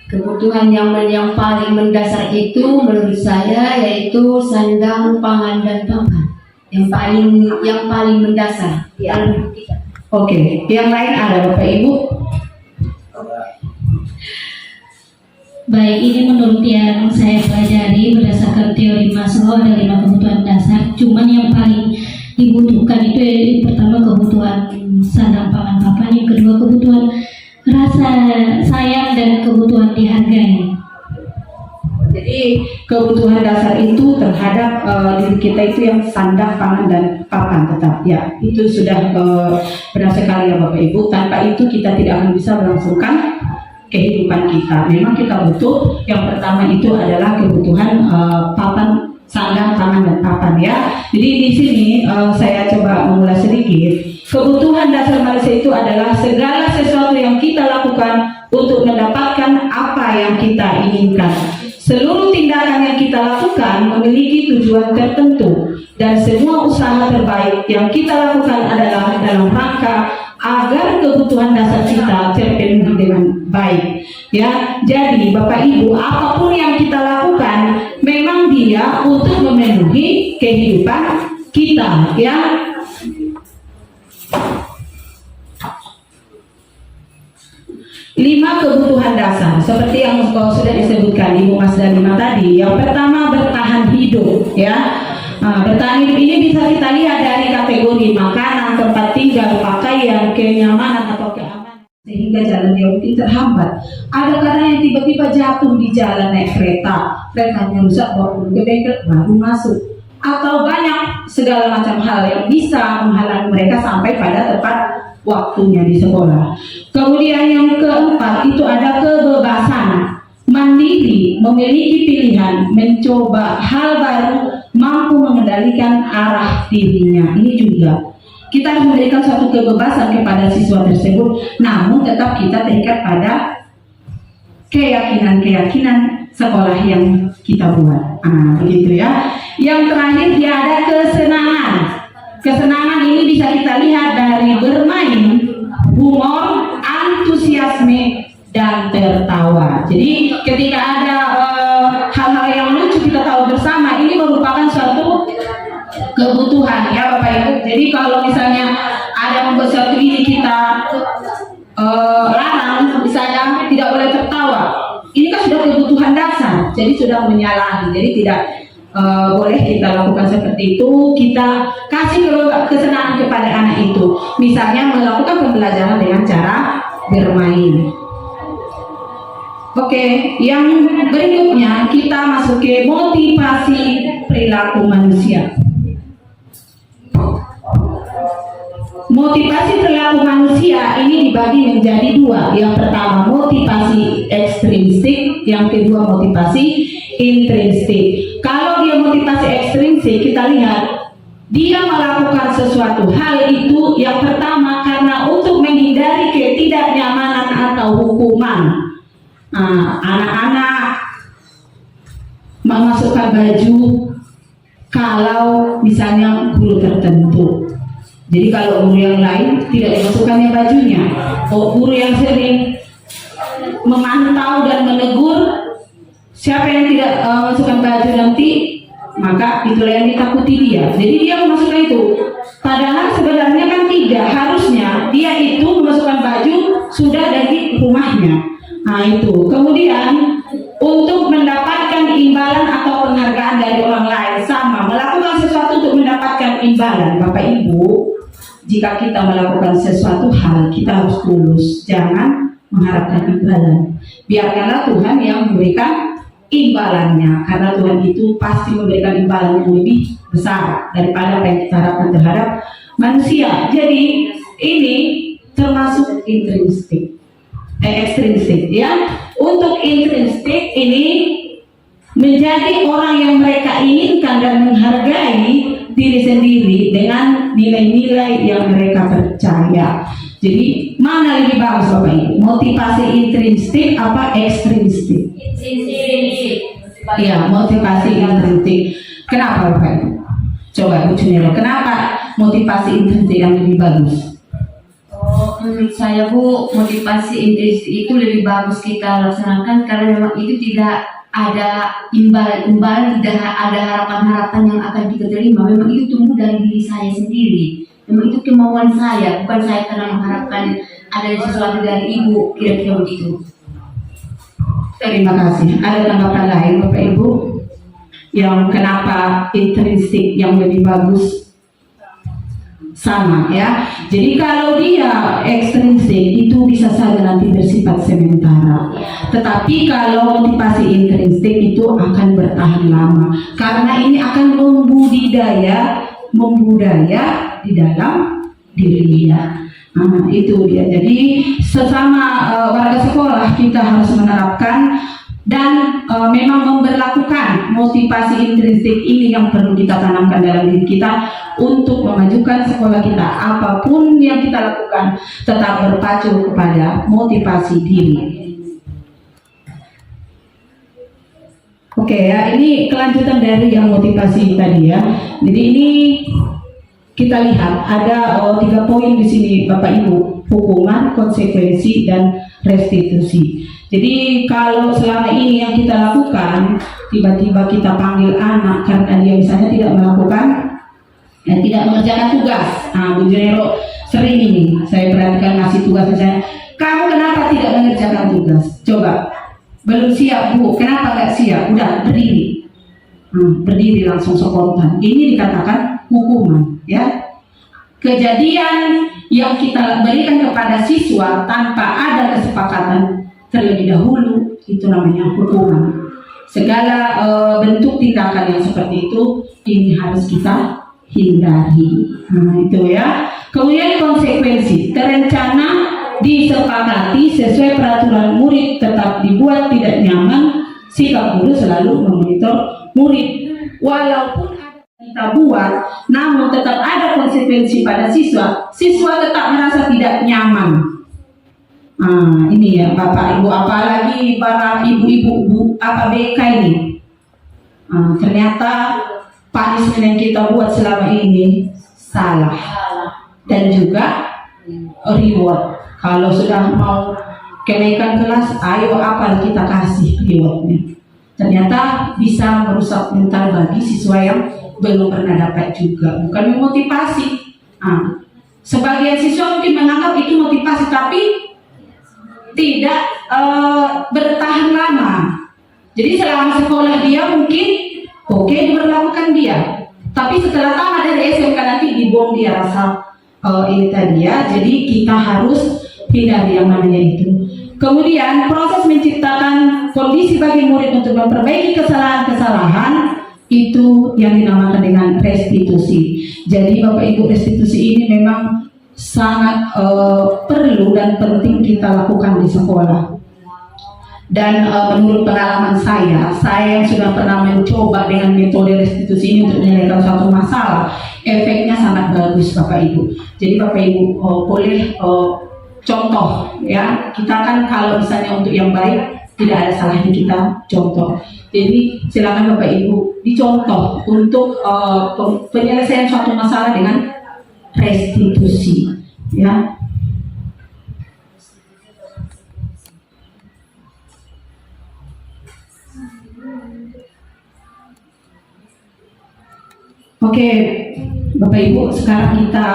Kebutuhan yang paling mendasar itu menurut saya yaitu sandang, pangan, dan papan. Yang paling mendasar di alam hidup kita. Oke, yang lain ada Bapak Ibu? Baik, ini menurut yang saya pelajari berdasarkan teori Maslow ada 5 kebutuhan dasar. Cuman yang paling dibutuhkan itu yang pertama kebutuhan sandang, pangan, papan. Yang kedua kebutuhan rasa sayang dan kebutuhan dihargai. Jadi kebutuhan dasar itu terhadap diri kita itu yang sandang, pangan, dan papan tetap ya. Itu sudah benar sekali ya Bapak Ibu. Tanpa itu kita tidak akan bisa melangsungkan kehidupan kita. Memang kita butuh yang pertama itu adalah kebutuhan papan, sandang, pangan, dan papan ya. Jadi di sini saya coba mengulas sedikit. Kebutuhan dasar manusia itu adalah segala sesuatu yang kita lakukan untuk mendapatkan apa yang kita inginkan. Seluruh tindakan yang kita lakukan memiliki tujuan tertentu dan semua usaha terbaik yang kita lakukan adalah dalam rangka agar kebutuhan dasar kita terpenuhi dengan baik. Ya, jadi Bapak Ibu, apapun yang kita lakukan memang dia untuk memenuhi kehidupan kita, ya. Lima kebutuhan dasar seperti yang sudah disebutkan Ibu Mas Dalima tadi. Yang pertama bertahan hidup, ya. Bertahan hidup ini bisa kita lihat dari kategori makanan, tempat tinggal, pakaian, kenyamanan atau keamanan, sehingga jalan dia mungkin terhambat. Ada kadang yang tiba-tiba jatuh di jalan naik kereta, keretanya rusak, bawa ke bengkel baru masuk. Atau banyak segala macam hal yang bisa menghalangi mereka sampai pada tepat waktunya di sekolah. Kemudian yang keempat itu ada kebebasan, mandiri, memiliki pilihan, mencoba hal baru, mampu mengendalikan arah dirinya. Ini juga kita harus memberikan suatu kebebasan kepada siswa tersebut, namun tetap kita terikat pada keyakinan sekolah yang kita buat. Begitu ya. Yang terakhir dia ada kesenangan. Kesenangan ini bisa kita lihat dari bermain, humor, antusiasme, dan tertawa. Jadi ketika ada hal-hal yang lucu kita tahu bersama, ini merupakan suatu kebutuhan ya Bapak Ibu. Jadi kalau misalnya ada membuat suatu ini kita larang, misalnya tidak boleh tertawa, ini kan sudah kebutuhan dasar, jadi sudah menyalahi. Jadi tidak boleh kita lakukan seperti itu. Kita kasih kesenangan kepada anak itu, misalnya melakukan pembelajaran dengan cara bermain. Oke, yang berikutnya kita masuk ke motivasi perilaku manusia. Motivasi perilaku manusia ini dibagi menjadi dua. Yang pertama motivasi ekstrinsik, yang kedua motivasi intrinsik. Kalau dia motivasi ekstrinsik, kita lihat dia melakukan sesuatu hal itu yang pertama karena untuk menghindari ketidaknyamanan atau hukuman. Anak-anak memasukkan baju kalau misalnya guru tertentu. Jadi kalau guru yang lain tidak dimasukkannya bajunya. Guru yang sering memantau dan menegur siapa yang tidak masukkan baju nanti, maka itulah yang ditakuti dia. Jadi dia memasukkan itu. Padahal sebenarnya kan tidak. Harusnya dia itu memasukkan baju sudah dari rumahnya. Itu. Kemudian untuk mendapatkan imbalan atau penghargaan dari orang lain, sama melakukan sesuatu untuk mendapatkan imbalan. Bapak Ibu, jika kita melakukan sesuatu hal, kita harus tulus, jangan mengharapkan imbalan. Biarkanlah Tuhan yang memberikan imbalannya, karena Tuhan itu pasti memberikan imbalan yang lebih besar daripada apa yang kita harapkan terhadap manusia. Jadi ini termasuk intrinsik, ekstrinsik ya. untuk intrinsik ini menjadi orang yang mereka inginkan dan menghargai diri sendiri dengan nilai-nilai yang mereka percaya. Jadi mana lebih bagus Bapak Ibu? Motivasi intrinsik apa ekstrinsik? Iya, motivasi intrinsik. Kenapa Bapak Ibu? Coba Bu Junero, kenapa motivasi intrinsik yang lebih bagus? Menurut saya Bu, motivasi intrinsik itu lebih bagus kita laksanakan karena memang itu tidak ada imbalan, tidak ada harapan-harapan yang akan kita terima. Memang itu tumbuh dari diri saya sendiri. Memang itu kemauan saya, bukan saya karena mengharapkan ada sesuatu dari Ibu, kira-kira begitu. Terima kasih. Ada tanggapan lain Bapak Ibu? Yang kenapa intrinsik yang lebih bagus? Sama ya. Jadi kalau dia ekstrinsik itu bisa saja nanti bersifat sementara. Tetapi kalau motivasi intrinsik itu akan bertahan lama karena ini akan membudidaya di dalam dirinya. Nah, itu dia. Jadi sesama warga sekolah kita harus menerapkan dan memang memberlakukan motivasi intrinsik ini yang perlu kita tanamkan dalam diri kita untuk memajukan sekolah kita. Apapun yang kita lakukan tetap berpacu kepada motivasi diri. Oke ya, ini kelanjutan dari yang motivasi tadi ya. Jadi ini kita lihat ada 3 poin di sini Bapak Ibu: hukuman, konsekuensi, dan restitusi. Jadi kalau selama ini yang kita lakukan, tiba-tiba kita panggil anak karena dia misalnya tidak mengerjakan tugas. Nah, Bu Junero sering ini saya perhatikan ngasih tugas misalnya, kamu kenapa tidak mengerjakan tugas? Coba, belum siap Bu, kenapa nggak siap? Udah berdiri, berdiri langsung spontan. Ini dikatakan hukuman, ya. Kejadian yang kita berikan kepada siswa tanpa ada kesepakatan terlebih dahulu itu namanya hukuman. Segala bentuk tindakan yang seperti itu ini harus kita hindari. Nah, itu ya. Kemudian konsekuensi terencana disepakati sesuai peraturan murid tetap dibuat tidak nyaman. Sikap guru selalu memonitor murid. Walaupun kita buat, namun tetap ada konsekuensi pada siswa. Siswa tetap merasa tidak nyaman. Nah, ini ya Bapak Ibu, apalagi para ibu-ibu BK ini. Ternyata punishment yang kita buat selama ini salah. Dan juga reward. Kalau sudah mau kenaikan kelas, ayo apa kita kasih rewardnya. Ternyata bisa merusak mental bagi siswa yang belum pernah dapat juga. Bukan memotivasi. Sebagian siswa mungkin menganggap itu motivasi, tapi tidak bertahan lama. Jadi selama sekolah dia mungkin oke diberlakukan dia, tapi setelah tamat dari SMK nanti dibuang dia rasa ini tadi ya. Jadi kita harus hindari yang namanya itu. Kemudian proses menciptakan kondisi bagi murid untuk memperbaiki kesalahan-kesalahan itu yang dinamakan dengan restitusi. Jadi Bapak Ibu, restitusi ini memang sangat perlu dan penting kita lakukan di sekolah. Dan menurut pengalaman saya yang sudah pernah mencoba dengan metode restitusi ini untuk menyelesaikan suatu masalah, efeknya sangat bagus Bapak Ibu. Jadi Bapak Ibu boleh contoh ya. Kita kan kalau misalnya untuk yang baik tidak ada salahnya kita contoh. Jadi silakan Bapak Ibu dicontoh untuk penyelesaian suatu masalah dengan restitusi, ya. Oke, Bapak Ibu, sekarang kita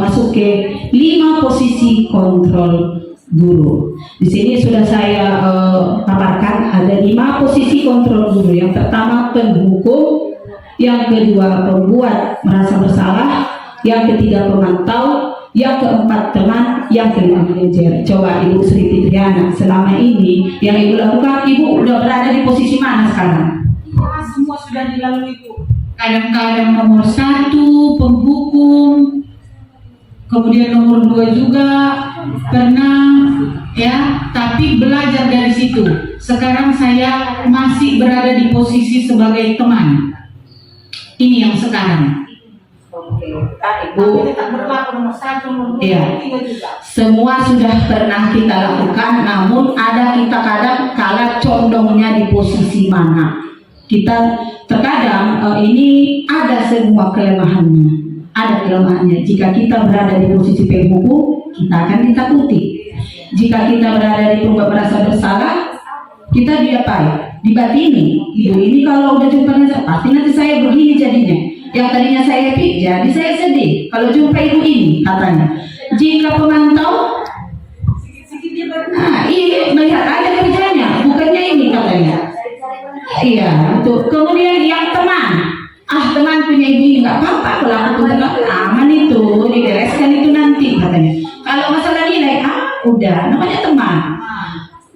masuk ke 5 posisi kontrol guru. Di sini sudah saya paparkan ada 5 posisi kontrol guru. Yang pertama penghukum, yang kedua pembuat merasa bersalah, yang ketiga pemantau, yang keempat teman, yang kelima manajer. Coba Ibu Sri Fitriana, selama ini yang Ibu lakukan, Ibu udah berada di posisi mana sekarang? Semua sudah dilalui Bu. Kadang-kadang nomor 1 penghukum, kemudian nomor 2 juga pernah ya, tapi belajar dari situ. Sekarang saya masih berada di posisi sebagai teman. Ini yang sekarang. Bu, tetap berlaku nomor 1, nomor 2, Iya. nomor 3 juga. Semua sudah pernah kita lakukan, namun ada kita kadang kala condongnya di posisi mana. Kita terkadang ini ada semua kelemahannya, ada kelemahannya. Jika kita berada di posisi penghukum, kita akan ditakuti. Jika kita berada di pembuat merasa bersalah, kita diapain? Dibatini. Ibu ini kalau udah jumpa dengan pasti nanti saya begini jadinya. Yang tadinya saya happy, jadi saya sedih. Kalau jumpa ibu ini, katanya. Jika pemantau, nah ini melihat aja kerjanya, bukannya ini katanya. Iya, itu. Kemudian yang teman, teman punya ibu ini nggak apa-apa, kalau aku punya aman itu, dibereskan itu nanti katanya. Kalau masalah nilai, udah, namanya teman.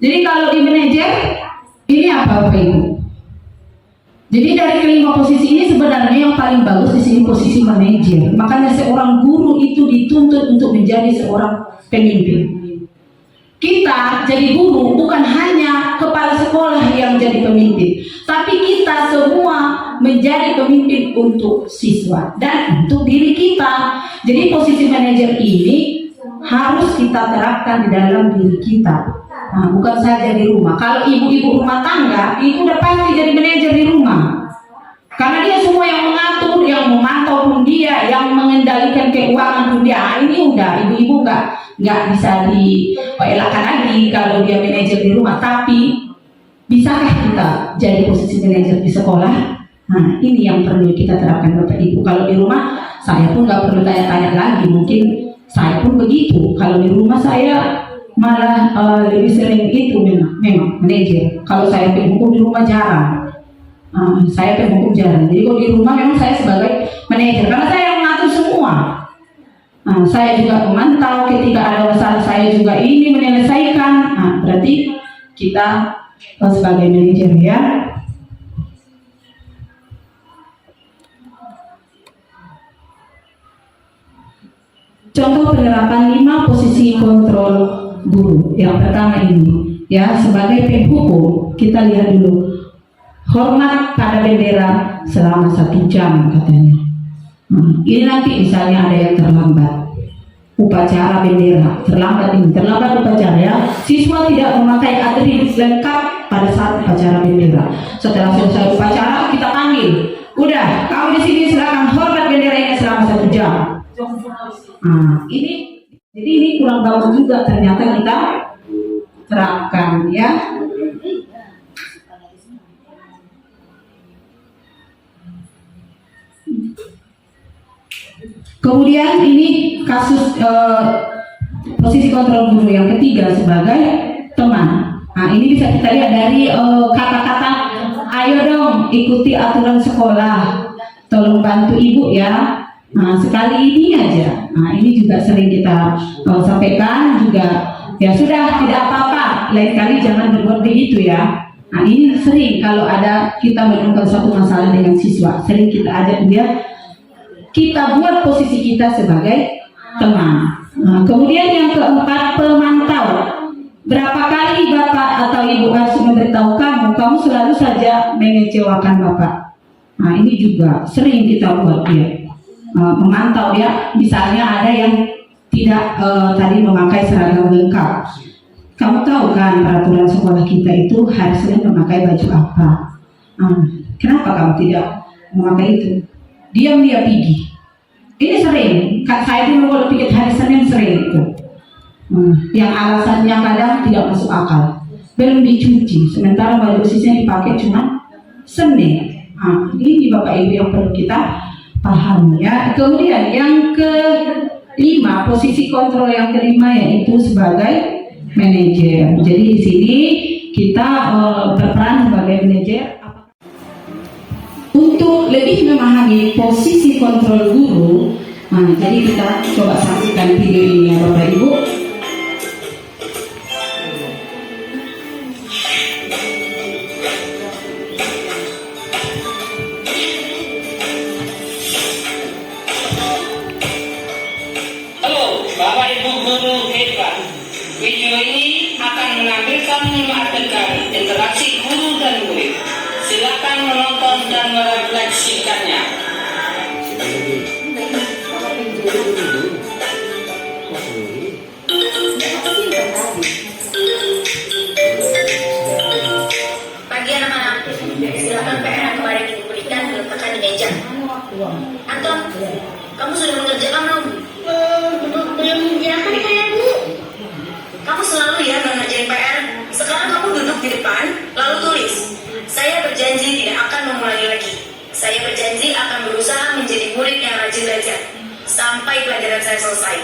Jadi kalau di manajer, ini apa ibu? Jadi dari kelima posisi ini sebenarnya yang paling bagus di sini posisi manajer. Makanya seorang guru itu dituntut untuk menjadi seorang pemimpin. Kita jadi guru bukan hanya kepala sekolah yang jadi pemimpin, tapi kita semua menjadi pemimpin untuk siswa dan untuk diri kita. Jadi posisi manajer ini harus kita terapkan di dalam diri kita. Nah, bukan saja di rumah. Kalau ibu-ibu rumah tangga itu udah pasti jadi manajer di rumah, karena dia semua yang mengatur, yang memantau pun dia, yang mengendalikan keuangan pun dia. Ini udah ibu-ibu nggak bisa dielakkan lagi kalau dia manajer di rumah. Tapi bisakah kita jadi posisi manajer di sekolah? Nah, ini yang perlu kita terapkan Bapak Ibu. Kalau di rumah saya pun nggak perlu tanya-tanya lagi. Mungkin saya pun begitu. Kalau di rumah saya malah lebih sering itu memang manajer. Kalau saya penghukum di rumah jarang. Saya penghukum jarang. Jadi kalau di rumah memang saya sebagai manajer karena saya yang mengatur semua. Saya juga memantau ketika ada masalah, saya juga ini menyelesaikan. Berarti kita sebagai manajer ya. Contoh penerapan 5 posisi kontrol guru. Yang pertama ini ya, sebagai penghukum kita lihat dulu, hormat pada bendera selama 1 jam katanya. Ini nanti misalnya ada yang terlambat upacara bendera, terlambat upacara ya, siswa tidak memakai atribut lengkap pada saat upacara bendera. Setelah selesai upacara kita panggil, udah kamu di sini silakan hormat bendera ini selama 1 jam. Jadi ini kurang bagus juga ternyata kita terapkan ya. Kemudian ini kasus posisi kontrol guru yang ketiga sebagai teman. Ini bisa kita lihat dari kata-kata, ayo dong ikuti aturan sekolah, tolong bantu ibu ya. Sekali ini aja. Ini juga sering kita sampaikan juga. Ya sudah, tidak apa-apa. Lain kali jangan berbuat begitu ya. Ini sering kalau ada kita menemukan suatu masalah dengan siswa, sering kita ajak dia. Kita buat posisi kita sebagai teman. Kemudian yang keempat, pemantau. Berapa kali Bapak atau Ibu harus memberitahu kamu selalu saja mengecewakan Bapak. Ini juga sering kita buat dia. Memantau ya, misalnya ada yang tidak tadi memakai seragam lengkap. Kamu tahu kan peraturan sekolah kita itu hari Senin memakai baju apa? Kenapa kamu tidak memakai itu? Diam dia pergi. Ini sering. Saya dulu kalau pikir hari Senin sering itu. Yang alasannya kadang tidak masuk akal. Belum dicuci, sementara baju sisnya dipakai cuma Senin. Ini Bapak Ibu yang perlu kita paham ya. Kemudian yang kelima, posisi kontrol yang kelima yaitu sebagai manajer. Jadi di sini kita berperan sebagai manajer. Untuk lebih memahami posisi kontrol guru, jadi kita coba saksikan video ini ya Bapak Ibu. Halo Bapak Ibu guru hebat, video ini akan menampilkan 5 adegan interaksi guru dan murid. Silakan menonton dan merefleksikannya. Pagi anak-anak, silakan PR yang kemarin ibu berikan diletakkan di meja. Anton, kamu sudah mengerjakan belum? Belum mengerjakan saya, Bu. Kamu selalu ya mengerjain PR. Sekarang kamu duduk di depan, lalu tulis. Saya berjanji tidak akan mengulangi lagi. Saya berjanji akan berusaha menjadi murid yang rajin belajar sampai pelajaran saya selesai.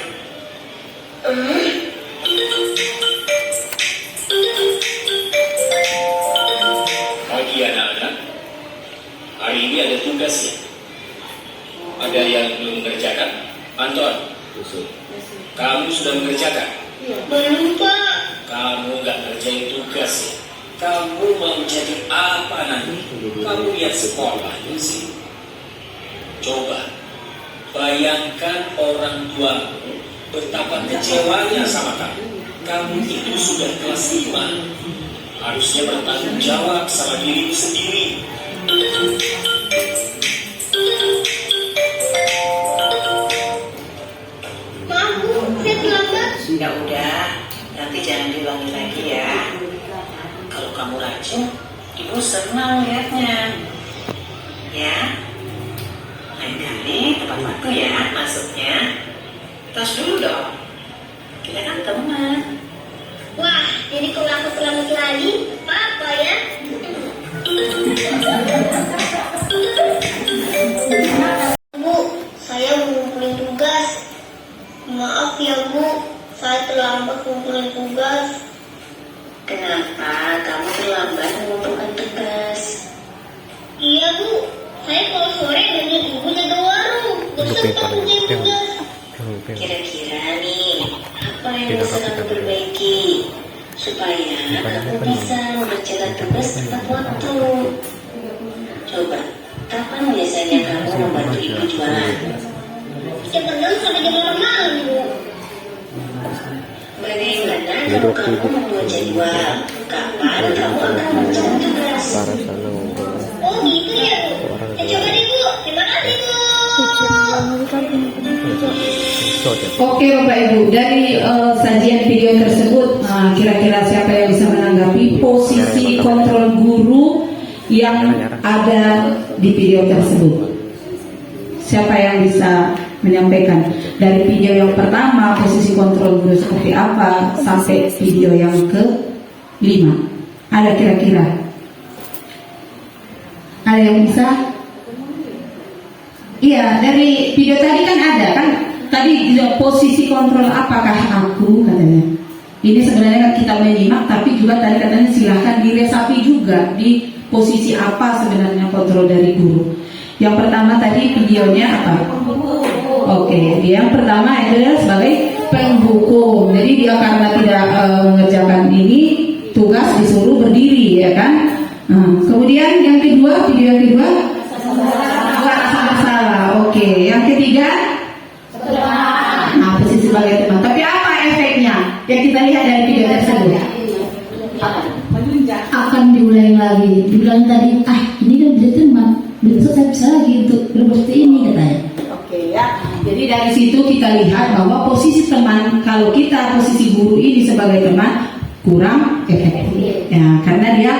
Pagi anak-anak, hari ini ada tugas ya. Ada yang belum mengerjakan? Anton, kamu sudah mengerjakan? Belum, Pak. Kamu nggak ngerjain tugas ya? Kamu mau jadi apa nanti? Kamu lihat sekolahnya sih. Coba bayangkan orang tuamu betapa kecewanya sama kamu. Kamu itu sudah kelas 5. Harusnya bertanggung jawab sama dirimu sendiri. Maaf, Bu. Saya terlambat. Udah, nanti jangan diulangi lagi ya. Kalau kamu rajin, ibu senang lihatnya. Ya, lain kali tepat waktu ya masuknya. Tos dulu dong. Kita kan teman. Wah, jadi kalau aku terlambat lagi, apa ya? Bu, saya mau ngumpulin tugas. Maaf ya, Bu. Saya terlambat ngumpulin tugas. Kenapa kamu terlambat mengumpulkan tugas? Iya, Bu. Saya kalau sore dengan ibu jaga warung. Gak sempat ngumpulin tugas. Kira-kira nih, apa yang bisa kamu perbaiki supaya kamu bisa mengerjakan tugas tepat waktu? Coba, kapan biasanya kamu membantu ibu jualan? Jam 6 sampai jam 8 malam, Bu. Bagaimana kalau kamu membuat jadwal? Kapan kamu akan mengerjakan tugas? Oh gitu ya, Bu. Coba deh, Bu. Terima kasih, Bu. Oke Bapak Ibu, dari sajian video tersebut, kira-kira siapa yang bisa menanggapi posisi kontrol guru yang ada di video tersebut? Siapa yang bisa menyampaikan dari video yang pertama posisi kontrol guru seperti apa sampai video yang ke-5? Ada kira-kira? Ada yang bisa? Iya, dari video tadi kan ada kan? Tadi posisi kontrol apakah aku katanya. Ini sebenarnya kan kita menyimak, tapi juga tadi katanya silahkan diresapi juga di posisi apa sebenarnya kontrol dari guru. Yang pertama tadi videonya apa? Oke, dia yang pertama adalah sebagai penghukum. Jadi dia karena tidak mengerjakan ini tugas disuruh berdiri, ya kan? Kemudian yang kedua, video yang kedua merasa bersalah. Oke, yang ketiga posisi sebagai teman. Tapi apa efeknya yang kita lihat dari video tersebut? Akan diulangi lagi. Diulangi tadi, ini kan dia teman. Besok saya bisa lagi untuk berbuat seperti ini katanya. Oke ya. Jadi dari situ kita lihat bahwa posisi teman, kalau kita posisi guru ini sebagai teman kurang efektif. Ya, karena dia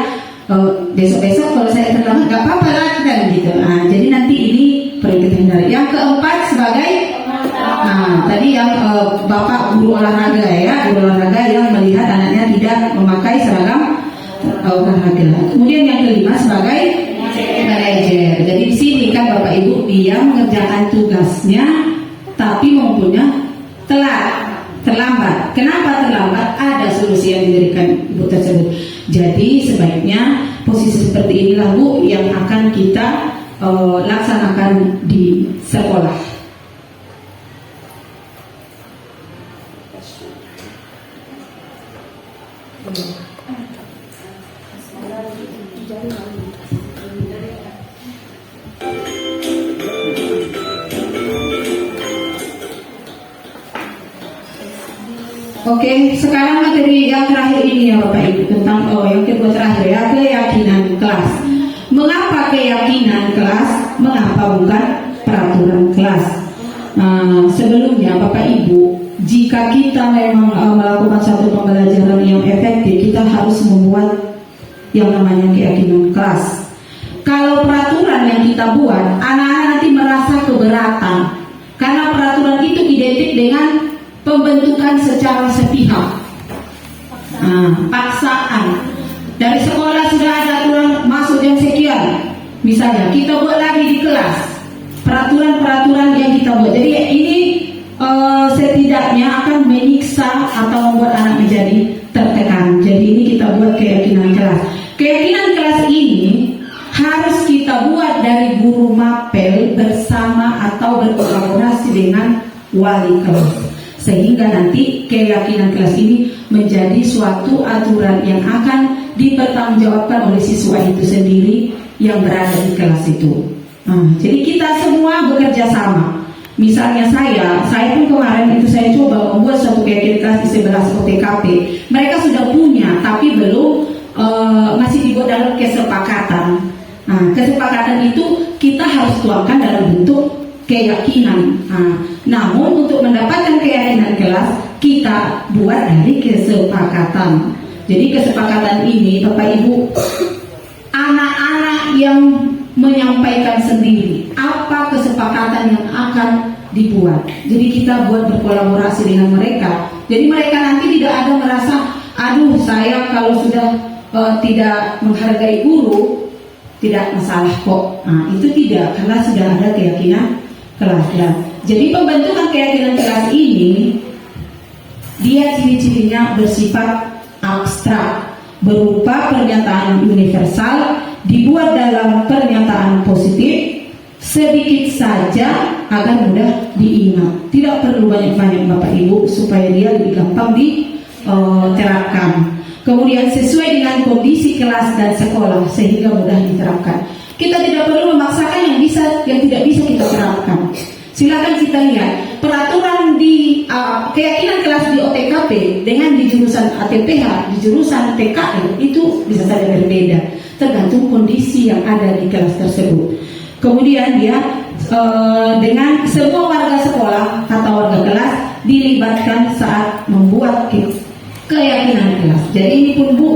besok-besok kalau saya terlambat nggak apa-apa lah kan gitu. Jadi nanti ini perlu kita hindari. Yang keempat sebagai tadi yang bapak guru olahraga ya, guru olahraga yang melihat anaknya tidak memakai seragam olahraga. Kemudian yang kelima sebagai manajer. Jadi di sini kan bapak ibu dia mengerjakan tugasnya tapi mempunyai terlambat. Kenapa terlambat? Ada solusi yang diberikan ibu tersebut. Jadi sebaiknya posisi seperti inilah Bu yang akan kita laksanakan di sekolah. Oke, sekarang materi yang terakhir ini ya Bapak Ibu tentang yang kedua terakhir ya, keyakinan kelas. Mengapa keyakinan kelas? Mengapa bukan peraturan kelas? Sebelumnya Bapak Ibu, jika kita memang melakukan satu pembelajaran yang efektif, kita harus membuat yang namanya keyakinan kelas. Kalau peraturan yang kita buat, anak-anak nanti merasa keberatan karena peraturan itu identik dengan pembentukan secara sepihak, paksaan. Dari sekolah sudah ada aturan masuk jam sekian, misalnya kita buat lagi di kelas peraturan-peraturan yang kita buat. Jadi ini setidaknya akan menyiksa atau membuat anak menjadi tertekan. Jadi ini kita buat keyakinan kelas. Keyakinan kelas ini harus kita buat dari guru mapel bersama atau berkolaborasi dengan wali kelas, sehingga nanti keyakinan kelas ini menjadi suatu aturan yang akan dipertanggungjawabkan oleh siswa itu sendiri yang berada di kelas itu. Jadi kita semua bekerja sama. Misalnya saya pun kemarin itu saya coba membuat suatu keyakinan kelas di 11 OTKP. Mereka sudah punya, tapi belum masih dibuat dalam kesepakatan. Kesepakatan itu kita harus tuangkan dalam bentuk keyakinan. Namun untuk mendapatkan keyakinan kelas kita buat dari kesepakatan. Jadi kesepakatan ini Bapak Ibu, anak-anak yang menyampaikan sendiri apa kesepakatan yang akan dibuat. Jadi kita buat berkolaborasi dengan mereka. Jadi mereka nanti tidak ada merasa, aduh saya kalau sudah tidak menghargai guru tidak masalah kok. Itu tidak, karena sudah ada keyakinan kelas ya. Jadi pembentukan keyakinan kelas ini dia ciri-cirinya bersifat abstrak, berupa pernyataan universal, dibuat dalam pernyataan positif, sedikit saja agar mudah diingat. Tidak perlu banyak-banyak Bapak Ibu supaya dia lebih gampang diterapkan. Kemudian sesuai dengan kondisi kelas dan sekolah sehingga mudah diterapkan. Kita tidak perlu memaksakan yang tidak bisa kita terapkan. Silakan kita lihat peraturan di keyakinan kelas di OTKP dengan di jurusan ATPH, di jurusan PKL itu bisa saja berbeda, tergantung kondisi yang ada di kelas tersebut. Kemudian dia dengan semua warga sekolah atau warga kelas dilibatkan saat membuat keyakinan kelas. Jadi ini pun Bu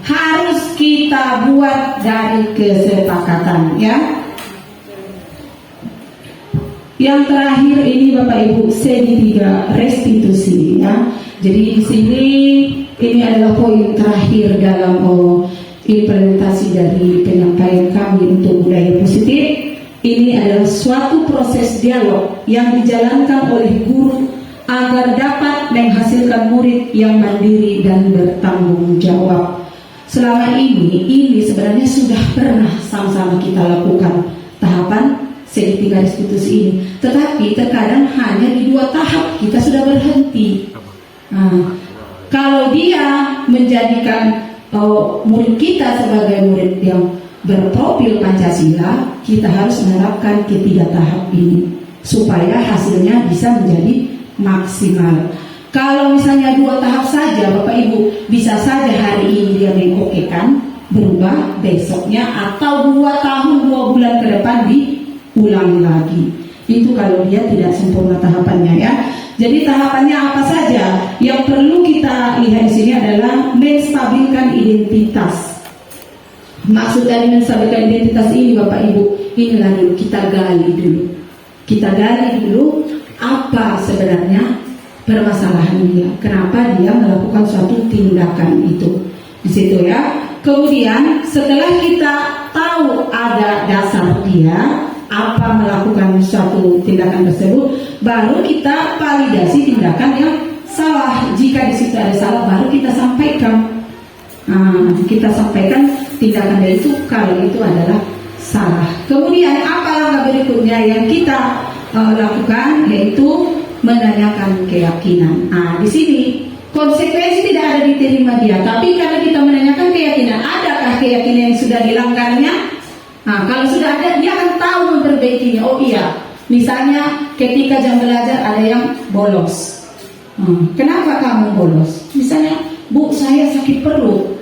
harus kita buat dari kesepakatan ya. Yang terakhir ini Bapak Ibu segitiga restitusi ya. Jadi di sini ini adalah poin terakhir dalam implementasi dari penyampaian kami untuk budaya positif. Ini adalah suatu proses dialog yang dijalankan oleh guru agar dapat menghasilkan murid yang mandiri dan bertanggung jawab. Selama ini sebenarnya sudah pernah sama-sama kita lakukan tahapan segitiga restitusi ini, tetapi terkadang hanya di 2 tahap kita sudah berhenti. Kalau dia menjadikan murid kita sebagai murid yang berprofil Pancasila, kita harus menerapkan ketiga tahap ini supaya hasilnya bisa menjadi maksimal. Kalau misalnya 2 tahap saja Bapak Ibu, bisa saja hari ini dia mengokekan, berubah besoknya, atau 2 tahun 2 bulan ke depan diulangi lagi. Itu kalau dia tidak sempurna tahapannya ya. Jadi tahapannya apa saja? Yang perlu kita lihat di sini adalah menstabilkan identitas. Maksud dari menstabilkan identitas ini Bapak Ibu, inilah dulu kita gali dulu. Kita gali dulu apa sebenarnya permasalahan dia, kenapa dia melakukan suatu tindakan itu di situ ya. Kemudian setelah kita tahu ada dasar dia apa melakukan suatu tindakan tersebut, baru kita validasi tindakan yang salah. Jika di situ ada salah, baru kita sampaikan. Kita sampaikan tindakan dia itu kalau itu adalah salah. Kemudian apa langkah berikutnya yang kita lakukan, yaitu menanyakan keyakinan. Di sini konsekuensi tidak ada diterima dia, tapi karena kita menanyakan keyakinan, adakah keyakinan yang sudah dilanggarnya? Kalau sudah ada, dia akan tahu memperbaikinya. Oh iya, misalnya ketika jam belajar ada yang bolos, Kenapa kamu bolos? Misalnya, Bu, saya sakit perut.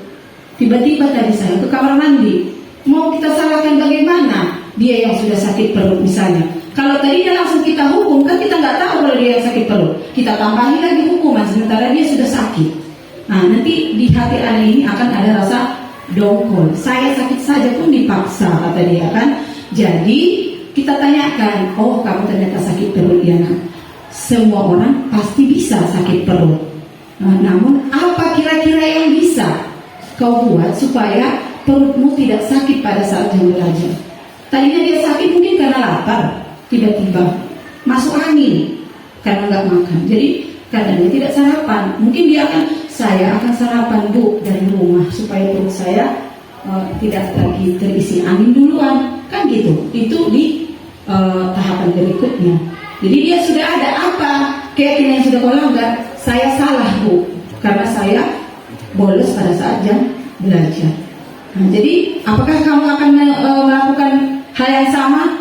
Tiba-tiba tadi saya ke kamar mandi. Mau kita salahkan bagaimana? Dia yang sudah sakit perut misalnya. Kalau tadinya langsung kita hukum, kan kita nggak tahu kalau dia yang sakit perut. Kita tambahin lagi hukuman, sementara dia sudah sakit. Nah, nanti di hati anak ini akan ada rasa dongkol. Saya sakit saja pun dipaksa, kata dia kan. Jadi kita tanyakan, oh kamu ternyata sakit perut ya nak. Semua orang pasti bisa sakit perut. Namun apa kira-kira yang bisa kau buat supaya perutmu tidak sakit pada saat jam belajar? Tadinya dia sakit mungkin karena lapar, tiba-tiba masuk angin karena nggak makan. Jadi karena dia tidak sarapan, mungkin dia saya akan sarapan Bu dari rumah supaya perut saya tidak lagi terisi angin duluan, kan gitu. Itu di tahapan berikutnya. Jadi dia sudah ada apa keyakinan yang sudah kau langgar. Saya salah Bu, karena saya bolos pada saat jam belajar. Nah, jadi apakah kamu akan melakukan hal yang sama?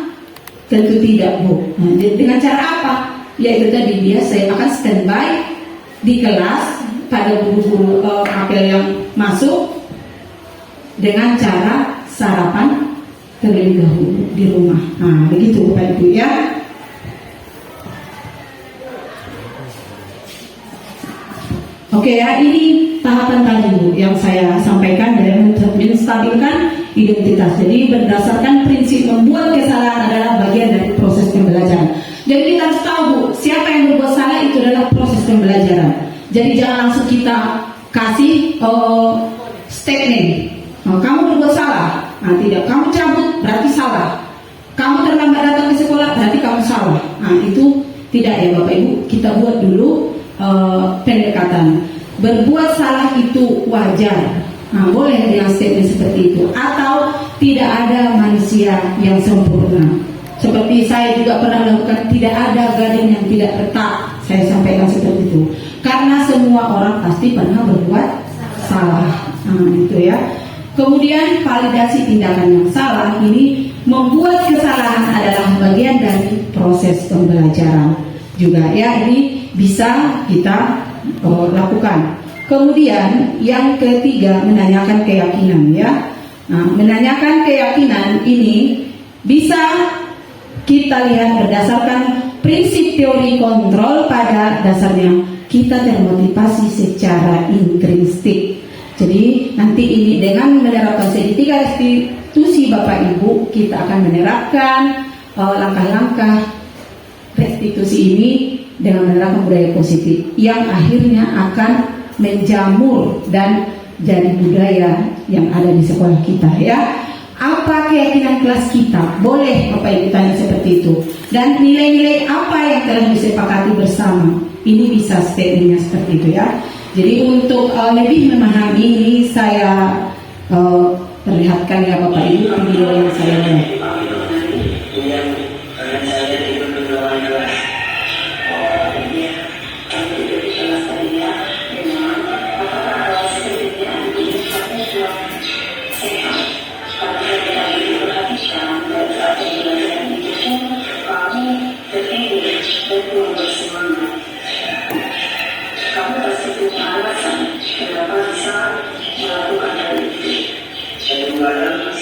Tentu tidak Bu. Nah, dengan cara apa? Yaitu tadi saya akan standby di kelas pada guru-guru apel yang masuk dengan cara sarapan terlebih dahulu di rumah. Nah, begitu Bapak Ibu ya. Oke ya, ini tahapan tadi Bu yang saya sampaikan dalam menstabilkan identitas. Jadi berdasarkan prinsip membuat kesalahan adalah bagian dari proses pembelajaran. Jadi kita harus tahu Bu, siapa yang berbuat salah itu adalah proses pembelajaran. Jadi jangan langsung kita kasih statement. Kamu berbuat salah. Nah, tidak, kamu cabut berarti salah. Kamu terlambat datang ke sekolah berarti kamu salah. Nah, itu tidak ya Bapak Ibu. Kita buat dulu pendekatan. Berbuat salah itu wajar. Nah, boleh dengan statement seperti itu. Atau tidak ada manusia yang sempurna. Seperti saya juga pernah melakukan, tidak ada gading yang tidak retak. Saya sampaikan seperti itu. Karena semua orang pasti pernah berbuat salah. Nah, itu ya. Kemudian validasi tindakan yang salah ini, membuat kesalahan adalah bagian dari proses pembelajaran juga ya. Ini bisa kita lakukan. Kemudian yang ketiga, menanyakan keyakinan ya. Nah, menanyakan keyakinan ini bisa kita lihat berdasarkan prinsip teori kontrol. Pada dasarnya kita termotivasi secara intrinsik. Jadi nanti ini dengan menerapkan segitiga restitusi Bapak Ibu, kita akan menerapkan langkah-langkah restitusi ini dengan menerapkan budaya positif yang akhirnya akan menjamur dan jadi budaya yang ada di sekolah kita ya. Apa keyakinan kelas kita? Boleh Bapak Ibu tanya seperti itu. Dan nilai-nilai apa yang telah disepakati bersama? Ini bisa statementnya seperti itu ya. Jadi untuk lebih memahami ini, saya perlihatkan ya Bapak Ibu video yang saya buat.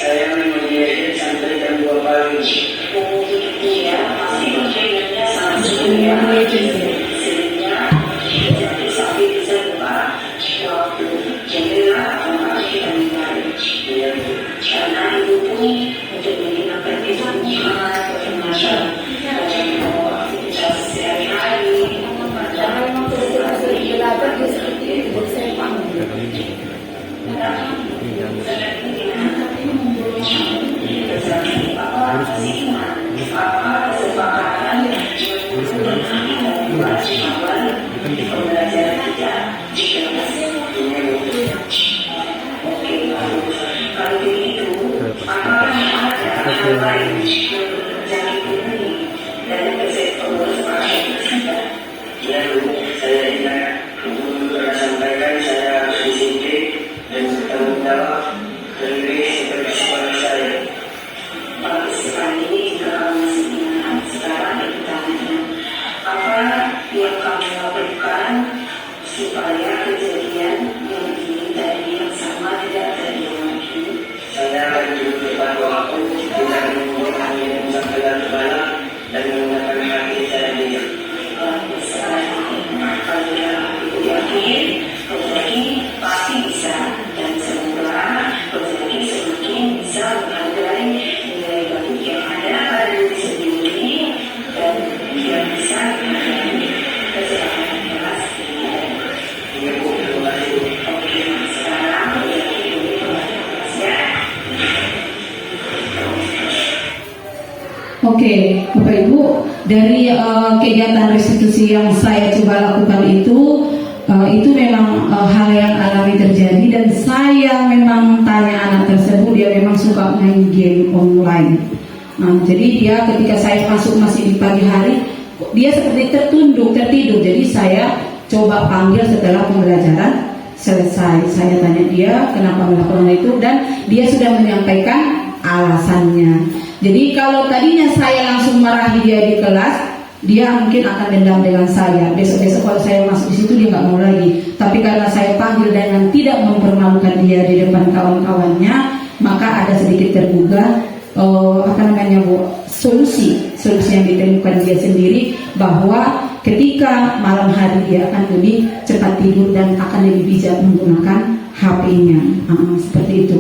Saya memediasi sampai jam 2 pagi. Iya, pasti menjadinya sangat sehingga sapi bisa buka waktu jendela atau kita mulai. Karena itu pun untuk menggunakan itu atau semacam aktivitas sehari-hari. Karena memang sesuatu belajar seperti itu saya paham. Saya ingat dulu pernah sampaikan saya disiplin dan bertanggung jawab lebih seperti sekolah saya. Sekarang ini jika kamu masih ingat, sekarang bertanya apa yang kamu lakukan dari kegiatan restitusi yang saya coba lakukan itu memang hal yang alami terjadi, dan saya memang tanya anak tersebut, dia memang suka main game online. Jadi dia ketika saya masih di pagi hari, dia seperti tertidur. Jadi saya coba panggil setelah pembelajaran selesai. Saya tanya dia kenapa melakukan itu, dan dia sudah menyampaikan alasannya. Jadi kalau tadinya saya langsung marahi dia di kelas, dia mungkin akan dendam dengan saya. Besok-besok kalau saya masuk di situ dia nggak mau lagi. Tapi karena saya panggil dengan tidak mempermalukan dia di depan kawan-kawannya, maka ada sedikit tergugah solusi yang ditemukan dia sendiri, bahwa ketika malam hari dia akan lebih cepat tidur dan akan lebih bijak menggunakan HP-nya. Seperti itu.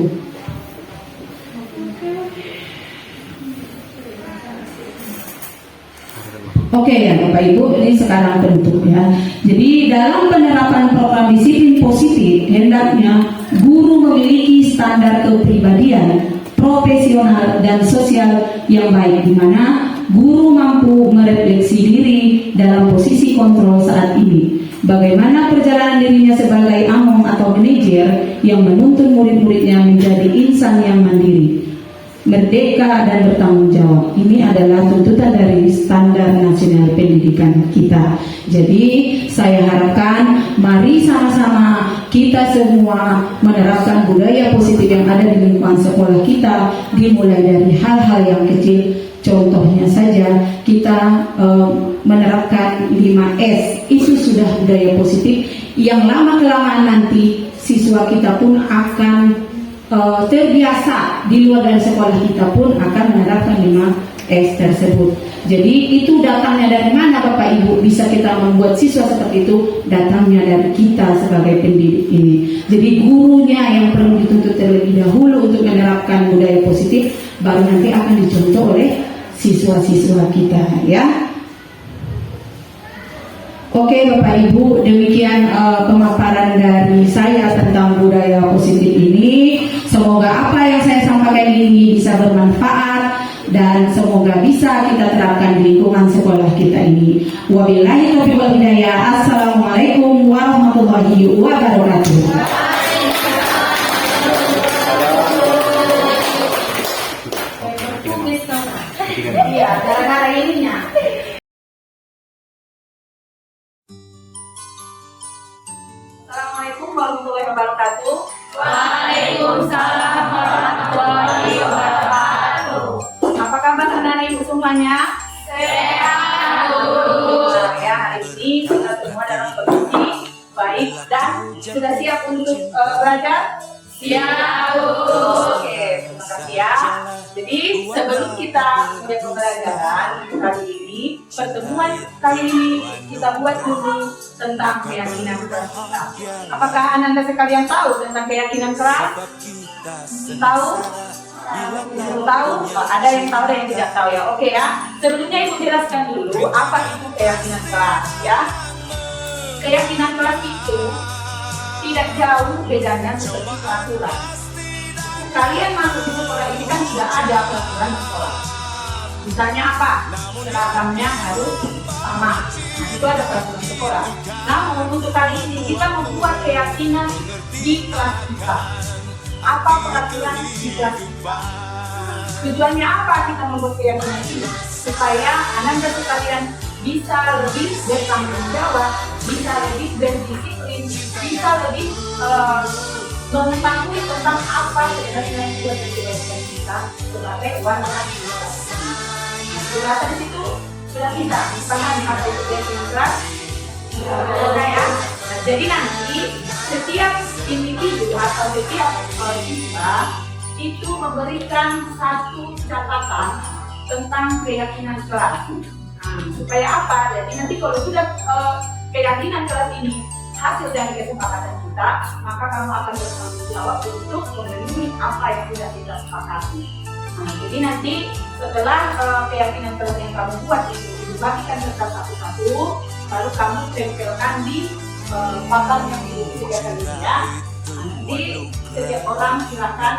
Oke ya Bapak Ibu, ini sekarang penutup ya. Jadi dalam penerapan program disiplin positif, hendaknya guru memiliki standar kepribadian, profesional dan sosial yang baik, di mana guru mampu merefleksi diri dalam posisi kontrol saat ini. Bagaimana perjalanan dirinya sebagai among atau manajer yang menuntun murid-muridnya menjadi insan yang mandiri, merdeka dan bertanggung jawab. Ini adalah tuntutan dari standar nasional pendidikan kita. Jadi saya harapkan mari sama-sama kita semua menerapkan budaya positif yang ada di lingkungan sekolah kita, dimulai dari hal-hal yang kecil. Contohnya saja kita menerapkan 5S, itu sudah budaya positif yang lama-kelamaan nanti siswa kita pun akan terbiasa, di luar dari sekolah kita pun akan menerapkan 5S tersebut. Jadi itu datangnya dari mana Bapak Ibu bisa kita membuat siswa seperti itu? Datangnya dari kita sebagai pendidik ini. Jadi gurunya yang perlu dituntut terlebih dahulu untuk menerapkan budaya positif, baru nanti akan dicontoh oleh siswa-siswa kita ya. Oke Bapak Ibu, demikian pemaparan dari saya tentang budaya positif ini. Semoga apa yang saya sampaikan ini bisa bermanfaat dan semoga bisa kita terapkan di lingkungan sekolah kita ini. Wabillahi taufiq wal hidayah. Assalamualaikum warahmatullahi wabarakatuh. Iya, gara-gara ininya. Assalamualaikum warahmatullahi wabarakatuh. Waalaikumsalam warahmatullahi wabarakatuh. Apa kabar anak-anak ibu semuanya? Sehat, Bu. Ya, hari ini kita semua dalam kondisi baik dan sudah siap untuk belajar? Siap, Bu. Oke, terima kasih ya. Jadi sebelum kita mulai pembelajaran kali ini, pertemuan kali ini kita buat dulu tentang keyakinan keras kita. Apakah Anda sekalian tahu tentang keyakinan keras? Tahu? Tahu? Ada yang tahu, ada yang tidak tahu ya. Oke ya. Sebelumnya Ibu jelaskan dulu apa itu keyakinan keras ya. Keyakinan keras itu tidak jauh bedanya seperti peraturan. Kalian masuk di sekolah ini kan sudah ada peraturan sekolah. Misalnya apa? Seragamnya harus sama. Nah, itu ada peraturan sekolah. Namun untuk kali ini kita membuat keyakinan di kelas kita. Apa peraturan di kelas kita? Tujuannya apa kita membuat keyakinan ini? Supaya anak-anak sekalian bisa lebih bertanggung jawab, bisa lebih berdisiplin, bisa lebih mengetahui tentang apa sebenarnya yang buat kehidupan kita sebagai warga kita. Rasa di situ sudah bisa dipahami apa itu keyakinan keras. Sudah ya. Nah, jadi nanti setiap individu atau setiap siswa itu memberikan satu catatan tentang keyakinan keras. Supaya apa? Jadi nanti kalau sudah keyakinan keras ini hasil dari kesepakatan kita, maka kamu akan bertanggung jawab untuk memenuhi apa yang sudah kita sepakati. Jadi nanti setelah keyakinan keras yang kamu buat itu dibagikan ke satu-satu, lalu kamu tempelkan di pasal yang disediakan ini ya. Nanti setiap orang silakan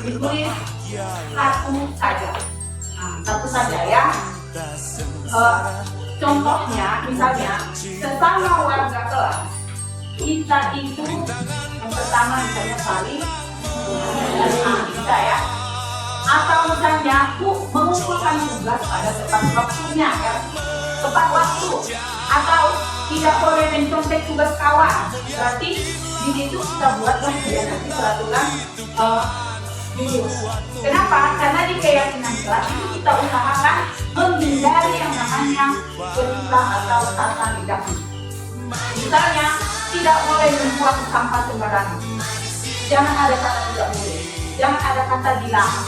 ditulis satu saja ya. contohnya, misalnya sesama warga kelas kita itu yang pertama misalnya saling kita ya, atau misalnya mengumpulkan tugas pada tepat waktunya ya, tepat waktu, atau tidak boleh mencontek tugas kawan. Berarti di situ kita buatlah ya nanti peraturan dulu. Kenapa? Karena di keyakinan kelas itu kita usahakan menghindari yang namanya berubah atau tata lidah. Misalnya tidak boleh membuang sampah sembarangan. Jangan ada kata tidak boleh. Jangan ada kata dilarang.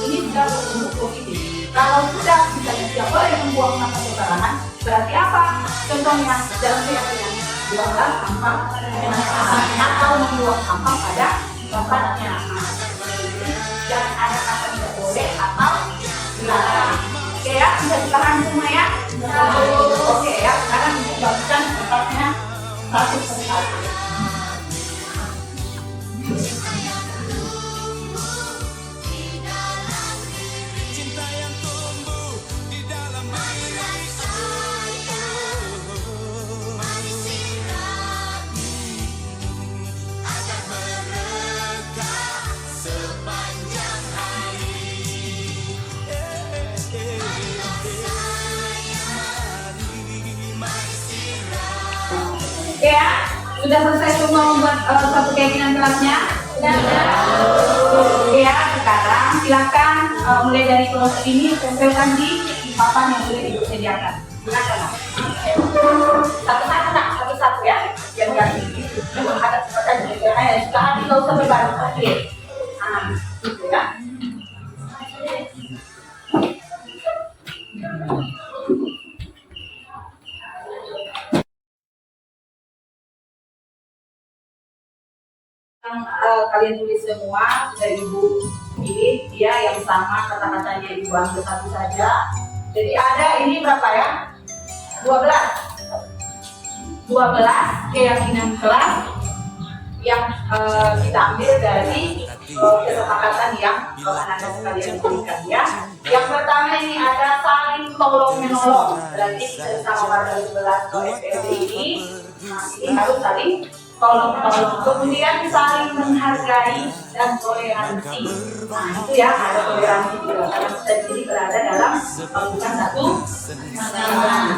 Ini sudah berbentuk ini. Kalau sudah misalnya tidak boleh membuang sampah sembarangan, berarti apa? Contohnya dalam keyakinan buanglah sampah atau membuang sampah pada tempatnya. Jangan ada kata tidak boleh atau dilarang. Oke ya, bisa dipahami semua ya? Oke ya, sekarang kita bagikan tempatnya satu persatu. Oke ya, sudah selesai semua membuat satu keyakinan kelasnya? Oke ya, sekarang silakan mulai dari kelompok ini tempelkan di papan yang sudah disediakan. Silakan. Satu-satu nak, satu-satu ya. Biar nggak ada kesempatan juga. Silakan tidak usah berbaris. Oke. Gitu ya. Kalian tulis semua, sudah ibu pilih dia yang sama kata-katanya ibu ambil satu saja. Jadi ada ini berapa ya? 12 keyakinan kelas yang kita ambil dari kesepakatan yang anak-anak sekalian berikan ya. Yang pertama ini ada saling tolong menolong, berarti sesama warga 12 SPLD ini harus saling tolong-tolong. Kemudian saling menghargai dan toleransi. Nah itu ya, ada toleransi juga karena kita di sini berada dalam bukan satu.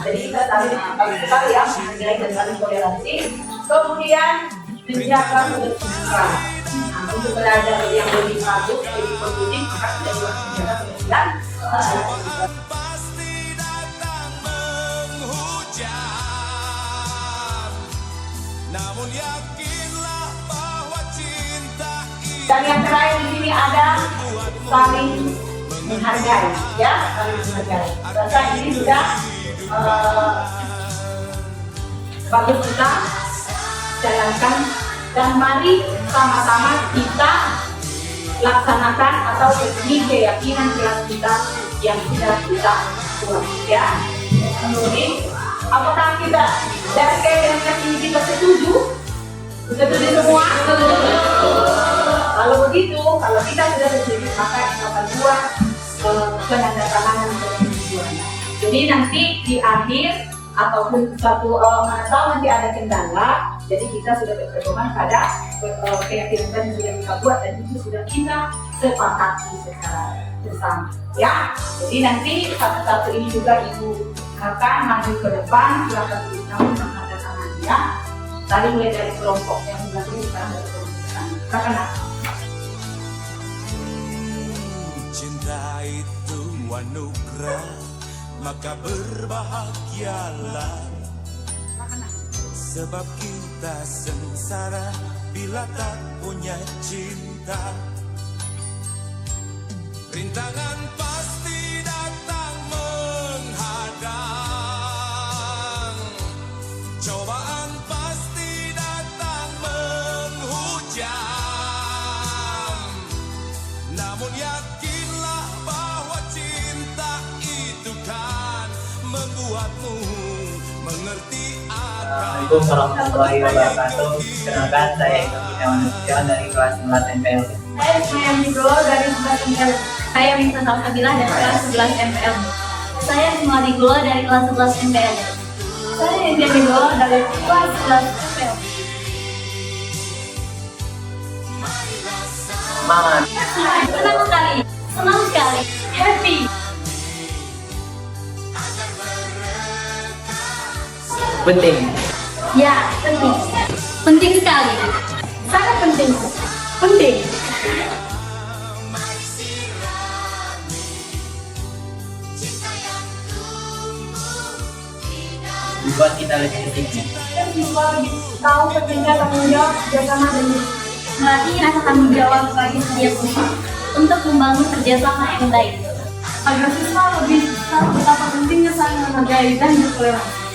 Jadi kita saling ya menghargai dan saling toleransi. Kemudian menjaga kebersihan. Nah, untuk belajar yang lebih bagus, lebih produktif, maka kita juga menjaga kebersihan. Namun yakinlah bahwa cinta dan yang terakhir di sini ada saling menghargai, ya, saling menghargai. Rasa ini sudah bagus kita jalankan dan mari sama-sama kita laksanakan atau ini keyakinan kelas kita yang sudah kita buat, ya. Kemudian apakah kita dari keyakinan ini kita setuju? Setuju semua? Kalau begitu, kalau kita sudah setuju, maka kita akan buat penandatanganan persetujuan. Jadi nanti di akhir ataupun satu mana tahu nanti ada kendala, jadi kita sudah berpedoman pada keyakinan yang sudah kita buat dan itu sudah kita sepakati secara bersama. Ya, jadi nanti satu-satu ini juga ibu akan maju ke depan, silakan tulis nama dan tanda tangan ya. Tadi mulai dari kelompok yang sudah sekarang dari kelompok kami. Silakan. cinta itu anugerah, maka berbahagialah. Sebab kita sengsara bila tak punya cinta. Rintangan pasti datang menghadang, cobaan pasti datang menghujam. Namun yakinlah bahwa cinta itu kan membuatmu mengerti akan. Assalamualaikum warahmatullahi wabarakatuh. Kenalkan, saya Ibrahim Ewan dari kelas 11 MPL. Saya Ismail Nibro dari 11 MPL. Saya Minta Salsabila dari kelas 11 MPL. Saya Sumadi Gula dari kelas 11 MPL. Saya India Gula dari kelas 11 MPL. Semangat. Senang sekali. Senang sekali. Happy. Penting. Ya, penting. Penting sekali. Sangat penting. Penting. Membuat kita lebih tinggi. Tahu pentingnya tanggung jawab kerjasama dan melatih rasa tanggung jawab bagi setiap siswa untuk membangun kerjasama yang baik. Agar siswa lebih tahu betapa pentingnya saling menghargai dan bertoleransi.